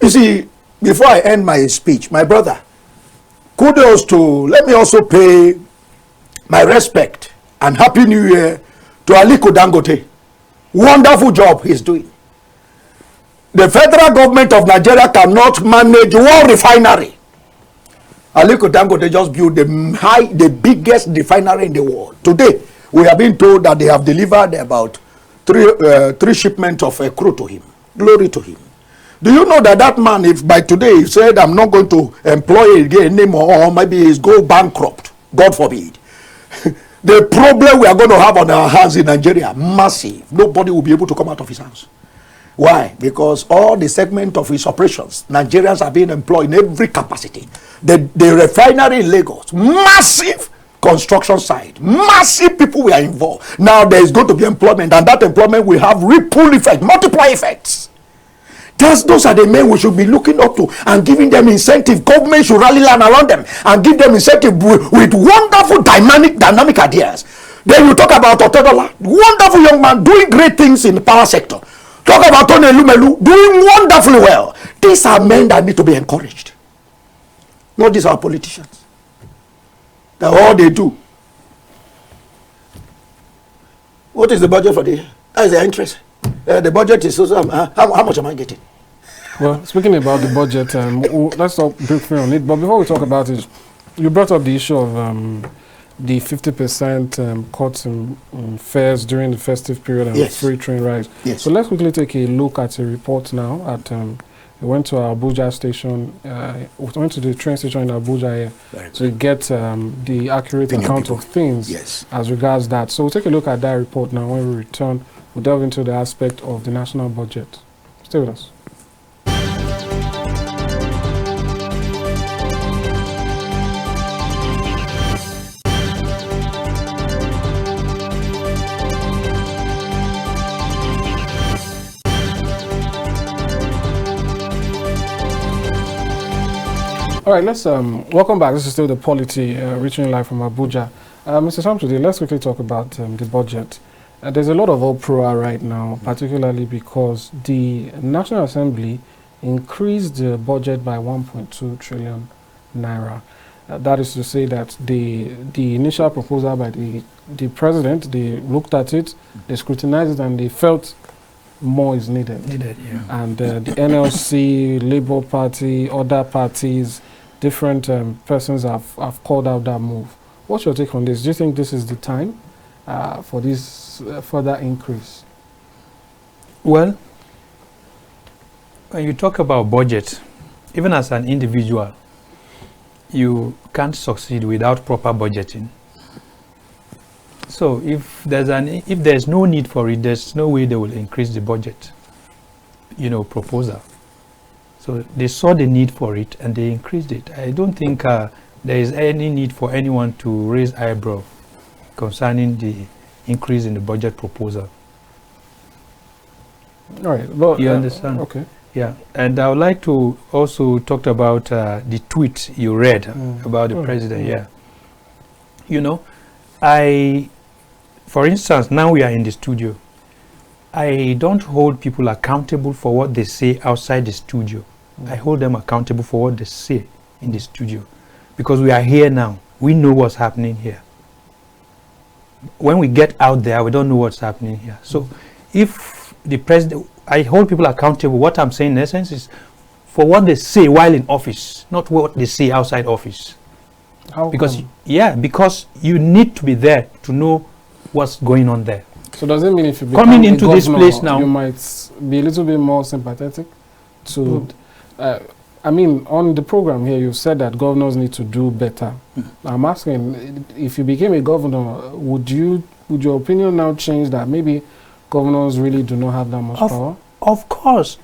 You see, before I end my speech, my brother, kudos to, let me also pay my respect and Happy New Year to Aliko Dangote. Wonderful job he's doing. The federal government of Nigeria cannot manage one refinery. Aliko Dangote just built the biggest refinery in the world. Today, we have been told that they have delivered about three shipments of crude to him. Glory to him. Do you know that man, if by today he said, I'm not going to employ again anymore, or maybe he's go bankrupt, God forbid, the problem we are going to have on our hands in Nigeria, massive. Nobody will be able to come out of his house. Why? Because all the segment of his operations, Nigerians are being employed in every capacity. The refinery in Lagos, massive construction site, massive people were involved. Now there is going to be employment, and that employment will have ripple effect, multiply effects. Those are the men we should be looking up to and giving them incentive. Government should rally around them and give them incentive with wonderful dynamic ideas. Then we talk about Otedola, wonderful young man doing great things in the power sector. Talk about Tony Elumelu doing wonderfully well. These are men that need to be encouraged. Not these are politicians. That's all they do. What is the budget for the year? That is the interest. The budget is also, how much am I getting? Well, speaking about the budget, let's talk briefly on it. But before we talk about it, you brought up the issue of the 50% cuts in fares during the festive period and yes. free train rides. Yes. So let's quickly take a look at a report now. We went to our Abuja station, we went to the train station in Abuja here to get the accurate account of things as regards that. So we'll take a look at that report now. When we return, we'll delve into the aspect of the national budget. Stay with us. All right, let's welcome back. This is still the Polity, reaching live from Abuja. Mr. Shamsudeen, let's quickly talk about the budget. There's a lot of uproar right now, particularly because the National Assembly increased the budget by 1.2 trillion naira. That is to say that the initial proposal by the president, they looked at it, they scrutinized it, and they felt more is needed. And the NLC, Labour Party, other parties, different persons have called out that move. What's your take on this? Do you think this is the time for this further increase? Well, when you talk about budget, even as an individual, you can't succeed without proper budgeting. So if there's no need for it, there's no way they will increase the budget, proposal. So they saw the need for it and they increased it. I don't think there is any need for anyone to raise eyebrow concerning the increase in the budget proposal. All right. Well, you understand? Okay. Yeah. And I would like to also talk about the tweet you read about the president. Yeah. For instance, now we are in the studio. I don't hold people accountable for what they say outside the studio. I hold them accountable for what they say in the studio. Because we are here now. We know what's happening here. When we get out there, we don't know what's happening here. So if the president, I hold people accountable. What I'm saying in essence is for what they say while in office, not what they say outside office. How because come? Because you need to be there to know what's going on there. So does it mean if you become coming into a this governor, place now, you might be a little bit more sympathetic to? I mean, on the program here, you said that governors need to do better. I'm asking, if you became a governor, would your opinion now change that maybe governors really do not have that much power? Of course.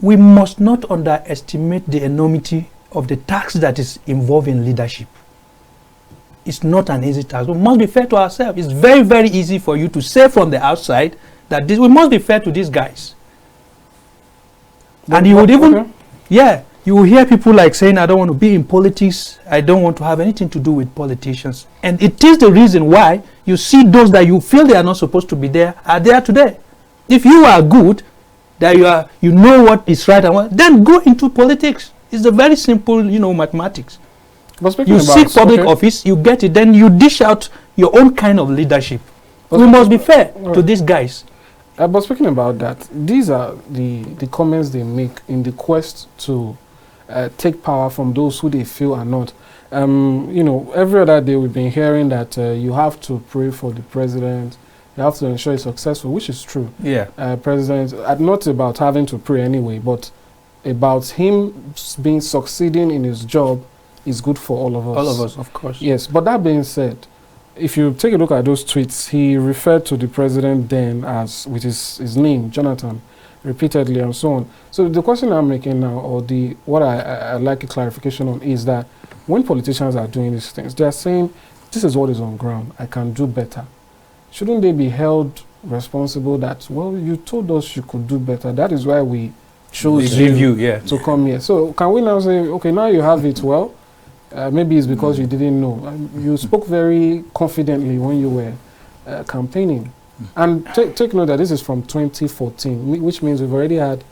We must not underestimate the enormity of the task that is involved in leadership. It's not an easy task. We must be fair to ourselves. It's very, very easy for you to say from the outside that we must be fair to these guys. And you would even, you will hear people like saying, I don't want to be in politics. I don't want to have anything to do with politicians. And it is the reason why you see those that you feel they are not supposed to be there are there today. If you are good, that you know what is right and what, then go into politics. It's a very simple, mathematics. You seek public office, you get it, then you dish out your own kind of leadership. We must be fair to these guys. But speaking about that, these are the comments they make in the quest to take power from those who they feel are not. Every other day we've been hearing that you have to pray for the president, you have to ensure he's successful, which is true. Yeah. President, not about having to pray anyway, but about him succeeding in his job is good for all of us. All of us, of course. Yes, but that being said, if you take a look at those tweets, he referred to the president then as, with his name, Jonathan, repeatedly and so on. So the question I'm making now, or what I like a clarification on, is that when politicians are doing these things, they are saying, this is what is on ground, I can do better. Shouldn't they be held responsible that, well, you told us you could do better, that is why we chose you to come here. So can we now say, okay, now you have it, well, maybe it's because you didn't know. You spoke very confidently when you were campaigning. And take note that this is from 2014, which means we've already had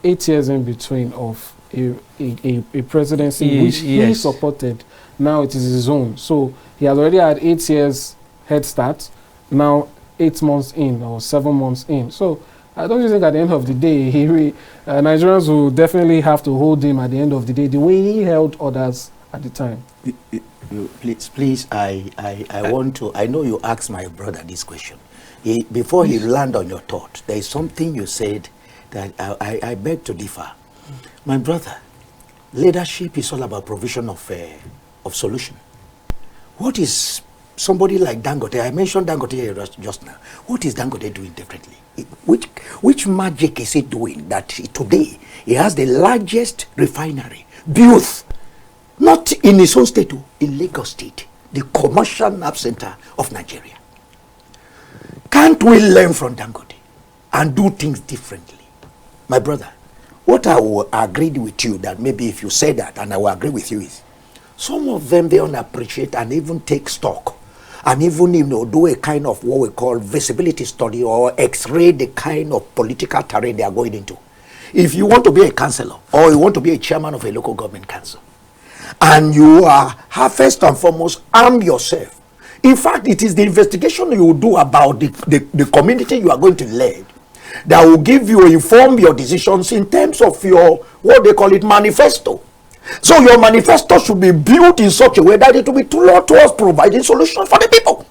8 years in between of a presidency which he supported. Now it is his own. So he has already had 8 years head start, now 8 months in or 7 months in. So I don't think at the end of the day, Nigerians will definitely have to hold him at the end of the day the way he held others at the time. Please, I want to, I know you asked my brother this question. Before he land on your thought, there is something you said that I beg to differ. My brother, leadership is all about provision of solution. What is somebody like Dangote? I mentioned Dangote just now. What is Dangote doing differently? Which magic is he doing that today he has the largest refinery built, not in his own state, in Lagos State, the commercial nerve center of Nigeria? Can't we learn from Dangote and do things differently? My brother, what I will agree with you, that maybe if you say that, and I will agree with you, is some of them, they don't appreciate and even take stock and even do a kind of what we call visibility study or x-ray the kind of political terrain they are going into. If you want to be a councillor or you want to be a chairman of a local government council, and you have first and foremost arm yourself. In fact, it is the investigation you will do about the community you are going to lead that will give you, inform your decisions in terms of your, what they call it, manifesto. So your manifesto should be built in such a way that it will be towards providing solutions for the people.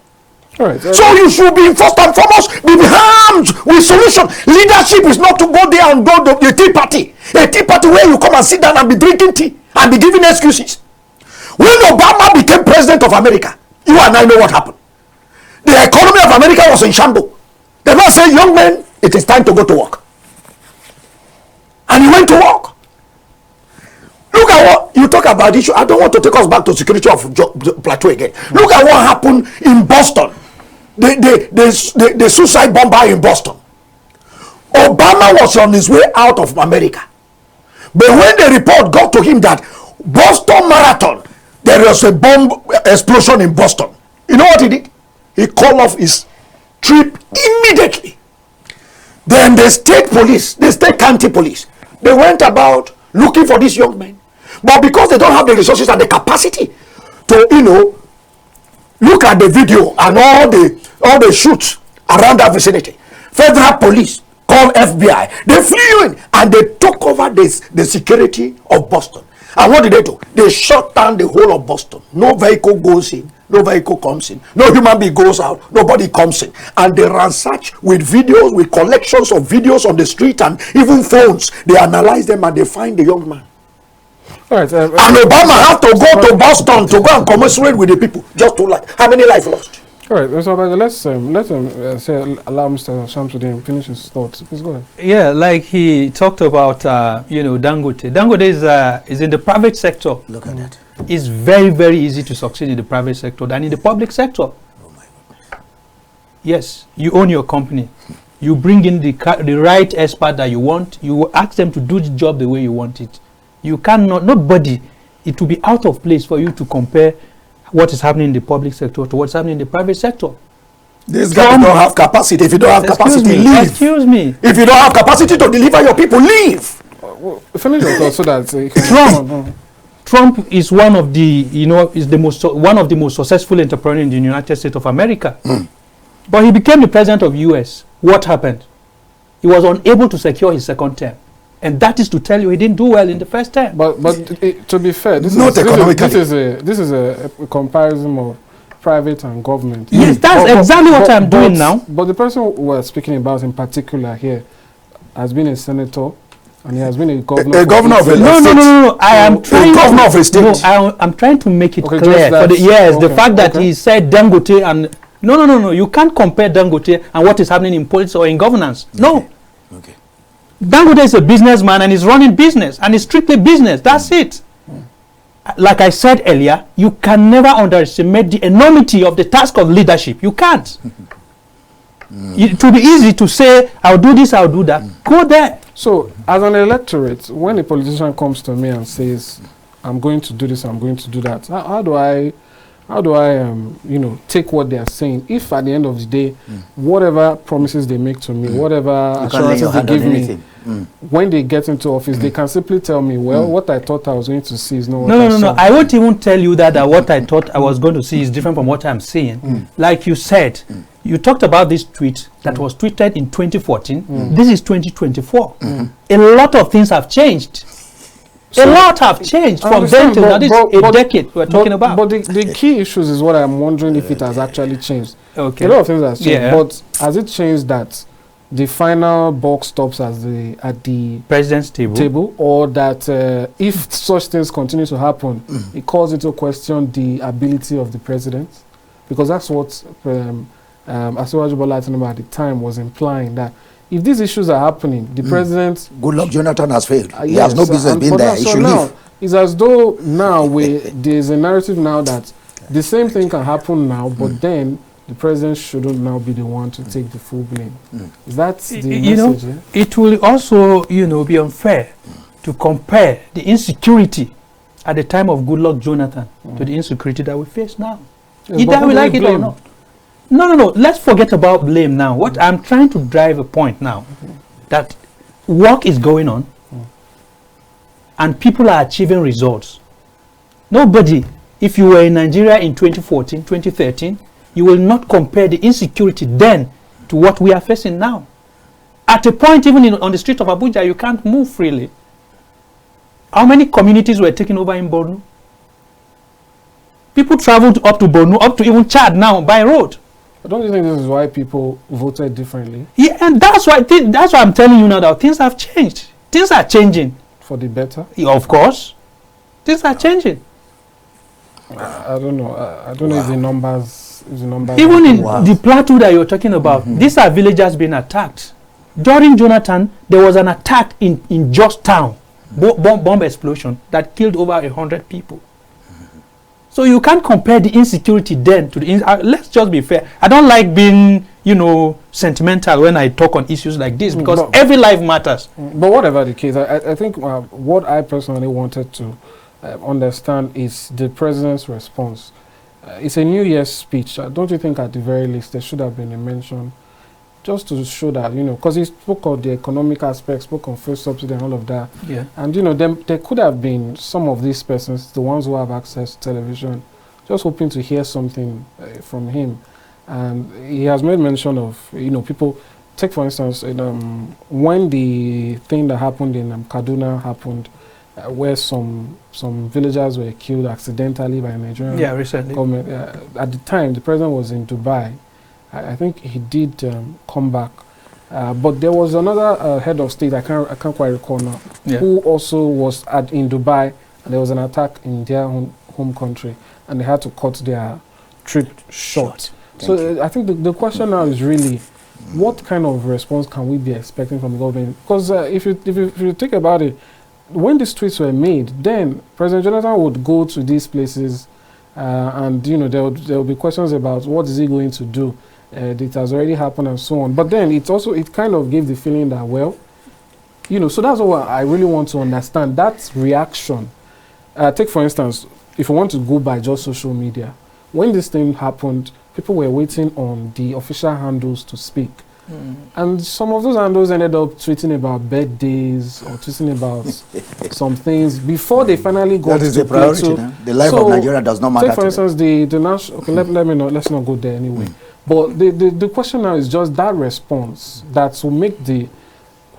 All right, so you should be first and foremost be armed with solution. Leadership is not to go there and go to the tea party. A tea party where you come and sit down and be drinking tea and be giving excuses. When Obama became president of America, you and I know what happened. The economy of America was in shambles. The man said, young men, it is time to go to work. And he went to work. Look at what you talk about issue. I don't want to take us back to security of Plateau again. Look at what happened in Boston. The suicide bomber in Boston. Obama was on his way out of America. But when the report got to him that Boston Marathon, there was a bomb explosion in Boston, you know what he did? He called off his trip immediately. Then the state police, the state county police, they went about looking for these young men. But because they don't have the resources and the capacity to, look at the video and all the shoots around that vicinity, federal police called FBI. They flew in and they took over the security of Boston. And what did they do? They shut down the whole of Boston. No vehicle goes in, no vehicle comes in, no human being goes out, nobody comes in. And they ransack with videos, with collections of videos on the street and even phones. They analyze them and they find the young man. All right. And Obama have to go to Boston to go and commiserate with the people just to like how many lives lost. All right, so let's allow Mr. Shamsudeen finish his thoughts. Please go ahead. Yeah, like he talked about, Dangote. Dangote is in the private sector. Look at that. It's very, very easy to succeed in the private sector than in the public sector. Oh my goodness. Yes, you own your company. You bring in the right expert that you want. You ask them to do the job the way you want it. You cannot, nobody, it will be out of place for you to compare what is happening in the public sector to what's happening in the private sector. This guy don't have capacity. If you don't have capacity, leave. Excuse me. If you don't have capacity to deliver your people, leave. Finish your thoughts so that Trump is one of the, one of the most successful entrepreneurs in the United States of America. But he became the president of U.S. What happened? He was unable to secure his second term. And that is to tell you he didn't do well in the first term. But to be fair, this is a comparison of private and government. Yes, that's exactly what I'm doing now. But the person we're speaking about in particular here has been a senator and he has been a governor. A governor of a state. No. I am trying. Governor of a state. No, I'm trying to make it clear. The fact that he said Dangote and no. You can't compare Dangote and what is happening in politics or in governance. No. Okay. Dangote is a businessman and he's running business and it's strictly business. That's it. Like I said earlier, you can never underestimate the enormity of the task of leadership. You can't. It will be easy to say, I'll do this, I'll do that. Go there. So, as an electorate, when a politician comes to me and says, I'm going to do this, I'm going to do that, how do I take what they are saying? If at the end of the day, whatever promises they make to me, whatever assurances they give me, when they get into office, they can simply tell me, well, what I thought I was going to see is not what I saw. No. I won't even tell you that what I thought I was going to see is different from what I'm seeing. Like you said, you talked about this tweet that was tweeted in 2014. This is 2024. A lot of things have changed. A lot have changed from then till now. This is a decade we're talking about. But the key issues is what I'm wondering if it has actually changed. Okay. A lot of things have changed, but has it changed that the final buck stops at the president's table, or that if such things continue to happen, it calls into question the ability of the president? Because that's what Asiwaju Bola Tinubu at the time was implying, that if these issues are happening, the president... Good luck, Jonathan has failed. He has no business being there. He should leave. It's as though now there's a narrative now that the same thing can happen now, but then the president shouldn't now be the one to take the full blame. That's the message. It will also, be unfair to compare the insecurity at the time of Goodluck Jonathan to the insecurity that we face now. Either we like it or not. No. Let's forget about blame now. What I'm trying to drive a point now, that work is going on and people are achieving results. Nobody, if you were in Nigeria in 2014, 2013, you will not compare the insecurity then to what we are facing now. At a point, even on the street of Abuja, you can't move freely. How many communities were taken over in Borno? People traveled up to Borno, up to even Chad now by road. But don't you think this is why people voted differently? Yeah, and that's why I'm telling you now that things have changed. Things are changing. For the better? Yeah, of course. Things are changing. I don't know. I don't know if the numbers... Even in the plateau that you're talking about, these are villagers being attacked. During Jonathan, there was an attack in Georgetown, bomb explosion that killed over 100 people. So you can't compare the insecurity then to the... let's just be fair. I don't like being, sentimental when I talk on issues like this, because every life matters. But whatever the case, I think what I personally wanted to understand is the president's response. It's a New Year's speech. Don't you think at the very least there should have been a mention just to show that, because he spoke of the economic aspects, spoke on fuel subsidy and all of that. Yeah. And, there could have been some of these persons, the ones who have access to television, just hoping to hear something from him. And he has made mention of, people, take for instance, when the thing that happened in Kaduna happened, where some villagers were killed accidentally by Nigerian recently. government. At the time, the president was in Dubai. I think he did come back, but there was another head of state, I can't quite recall now, who also was in Dubai and there was an attack in their home country, and they had to cut their trip short. So I think the question now is really, what kind of response can we be expecting from the government? Because if you think about it, when these tweets were made, then President Jonathan would go to these places, and there will be questions about what is he going to do. It has already happened and so on. But then it kind of gave the feeling that, well, so that's what I really want to understand. That reaction. Take for instance, if you want to go by just social media, when this thing happened, people were waiting on the official handles to speak. And some of those handles ended up tweeting about birthdays or tweeting about some things before they finally got that is to the priority. The life of Nigeria does not matter. Take for instance, the national. Okay, let's not go there anyway. But the question now is just that response that will make the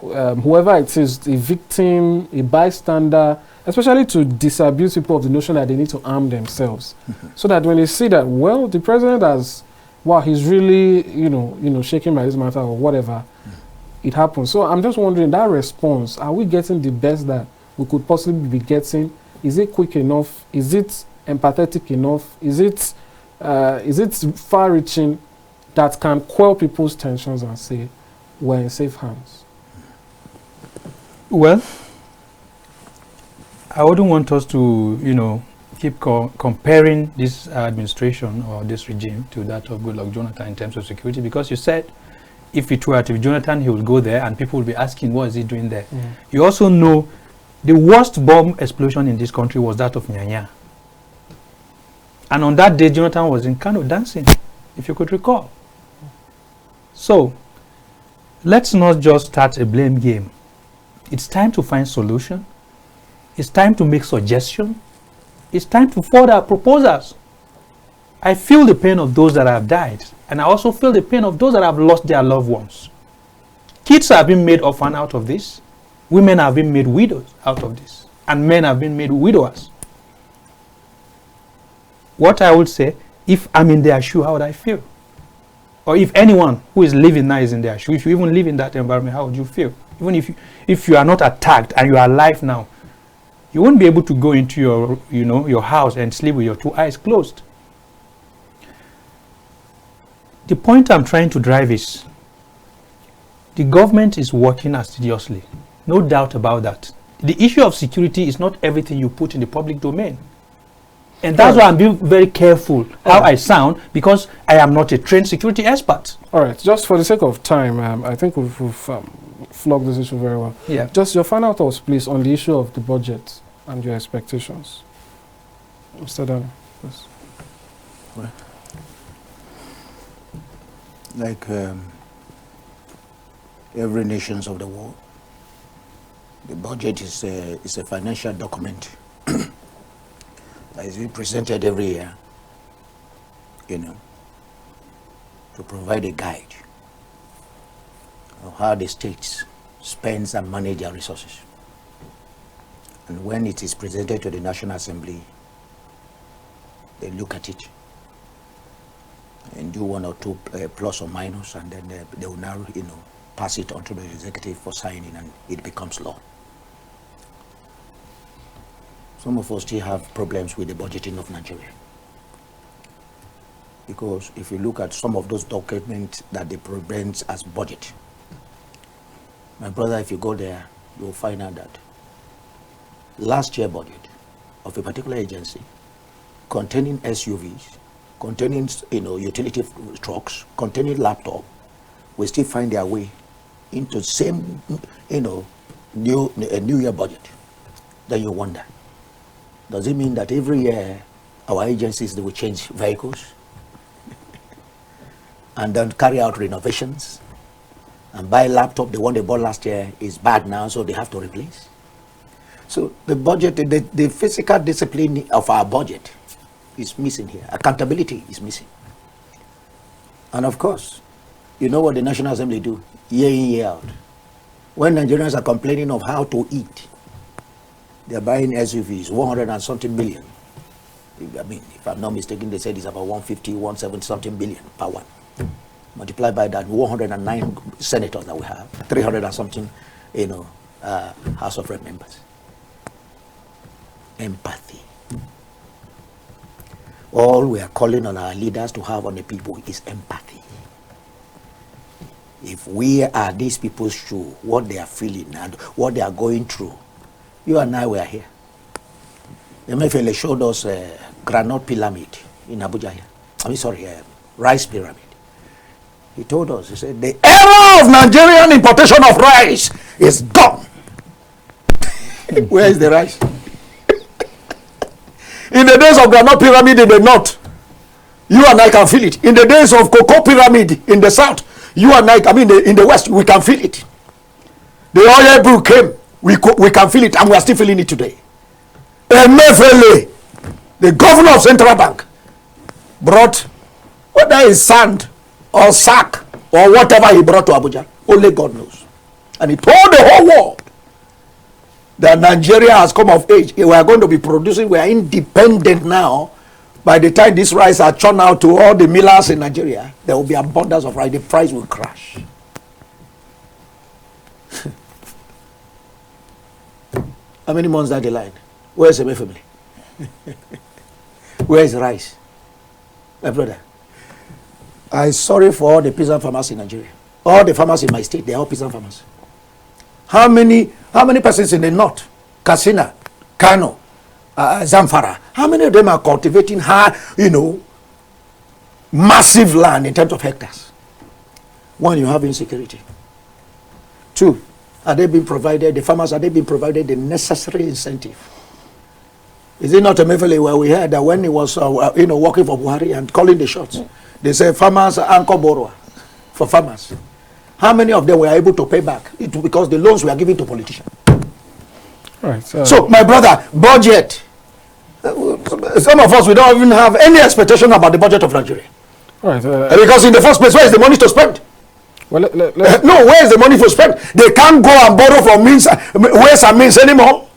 whoever it is, a victim, a bystander, especially to disabuse people of the notion that they need to arm themselves, so that when they see that, well, the president has, wow, he's really, shaking by this matter or whatever, it happens. So I'm just wondering, that response, are we getting the best that we could possibly be getting? Is it quick enough? Is it empathetic enough? Is it far-reaching that can quell people's tensions and say, we're in safe hands? Well, I wouldn't want us to, keep comparing this administration or this regime to that of Goodluck Jonathan in terms of security, because you said if it were to be Jonathan, he would go there and people would be asking, what is he doing there? You also know the worst bomb explosion in this country was that of Nyanya. And on that day, Jonathan was in Kano dancing, if you could recall. So, let's not just start a blame game. It's time to find solution. It's time to make suggestions. It's time to further proposals. I feel the pain of those that have died, and I also feel the pain of those that have lost their loved ones. Kids have been made orphan out of this. Women have been made widows out of this. And men have been made widowers. What I would say, if I'm in their shoe, how would I feel? Or if anyone who is living now is in their shoe, if you even live in that environment, how would you feel? Even if you are not attacked and you are alive now, you won't be able to go into your house and sleep with your two eyes closed. The point I'm trying to drive is, the government is working assiduously. No doubt about that. The issue of security is not everything you put in the public domain. And that's why I'm being very careful how I sound, because I am not a trained security expert. All right, just for the sake of time, I think we've flogged this issue very well. Yeah. Just your final thoughts, please, on the issue of the budget and your expectations. Mr. Dan, please. Well, like every nations of the world, the budget is a financial document that is being presented every year, to provide a guide of how the states spends and manage their resources. And when it is presented to the National Assembly, they look at it and do one or two plus or minus, and then they will now, pass it on to the executive for signing, and it becomes law. Some of us still have problems with the budgeting of Nigeria, because if you look at some of those documents that they present as budget, my brother, if you go there, you will find out that last year budget of a particular agency containing SUVs, containing utility trucks, containing laptop, will still find their way into the same new year budget. Then you wonder, does it mean that every year our agencies, they will change vehicles and then carry out renovations and buy laptop? The one they bought last year is bad now, so they have to replace. So the budget, the physical discipline of our budget is missing here. Accountability is missing. And of course, you know what the National Assembly do year in, year out. When Nigerians are complaining of how to eat, they're buying SUVs, 100 and something billion. If I'm not mistaken, they said it's about 150, 170 something billion per one. Multiplied by that 109 senators that we have, 300 and something, House of Rep members. empathy. All we are calling on our leaders to have on the people is empathy. If we are these people's shoe, what they are feeling and what they are going through, you and I were here. Emefiele showed us a granite pyramid in Abuja here. Rice pyramid. He told us, he said, the era of Nigerian importation of rice is gone. Where is the rice? In the days of granite pyramid in the north, you and I can feel it. In the days of cocoa pyramid in the south, you and I mean in the west, we can feel it. The oil bill came, we can feel it, and we are still feeling it today. Emefiele, the governor of Central Bank, brought, whether it's sand or sack or whatever he brought to Abuja, only God knows. And he told the whole world that Nigeria has come of age. We are going to be producing, we are independent now. By the time this rice are churned out to all the millers in Nigeria, there will be abundance of rice. The price will crash. How many months down the line? Where's the family? Where is rice? My brother, I'm sorry for all the peasant farmers in Nigeria. All the farmers in my state, they are all peasant farmers. How many persons in the north? Katsina, Kano, Zamfara. How many of them are cultivating massive land in terms of hectares? One, you have insecurity. Two, are they being provided, the farmers, are they being provided the necessary incentive? Is it not a Emefiele where we heard that when he was working for Buhari and calling the shots, they say farmers are anchor borrower for farmers. How many of them were able to pay back? Because the loans were given to politicians. Right. So, my brother, budget. Some of us, we don't even have any expectation about the budget of Nigeria. Right. Because in the first place, where is the money to spend? Well, no, where is the money to spend? They can't go and borrow from ways and means anymore.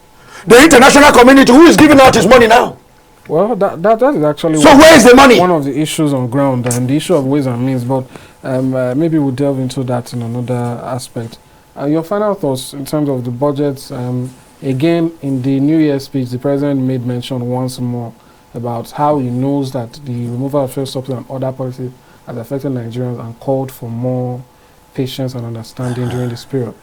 The international community, who is giving out his money now? Well, that is actually so where is the money? One of the issues on ground and the issue of ways and means, but maybe we'll delve into that in another aspect. Your final thoughts in terms of the budget. Again, in the New Year's speech, the president made mention once more about how he knows that the removal of fuel subsidy and other policies has affected Nigerians and called for more patience and understanding during this period.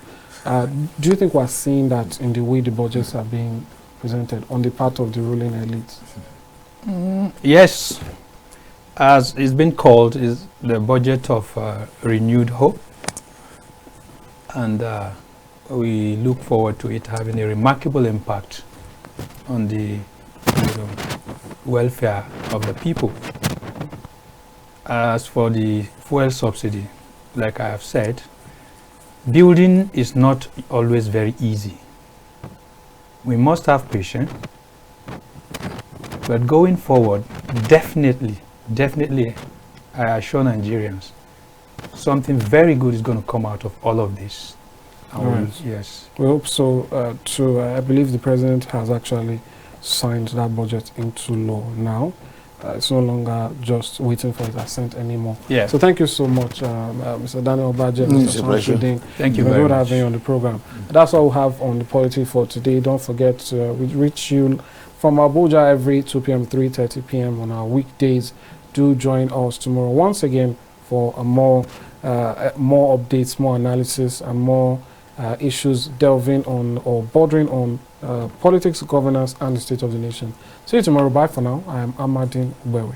Do you think we're seeing that in the way the budgets are being presented on the part of the ruling elites? Yes. As it's been called, is the budget of renewed hope. And we look forward to it having a remarkable impact on the welfare of the people. As for the fuel subsidy, like I have said, building is not always very easy. We must have patience, but going forward, definitely, I assure Nigerians, something very good is going to come out of all of this. Right. Yes. We hope so too. I believe the president has actually signed that budget into law now. It's no longer just waiting for its assent anymore. Yeah. So thank you so much, Mr. Daniel Obaje, Mr. Shamsudeen. Thank you very much. Having you on the program. That's all we have on the POLITY for today. Don't forget, we reach you from Abuja every 2 p.m., 3:30 p.m. on our weekdays. Do join us tomorrow once again for a more updates, more analysis, and more issues delving on or bordering on politics, governance, and the state of the nation. See you tomorrow. Bye for now. I am Amadin, Ogbewe.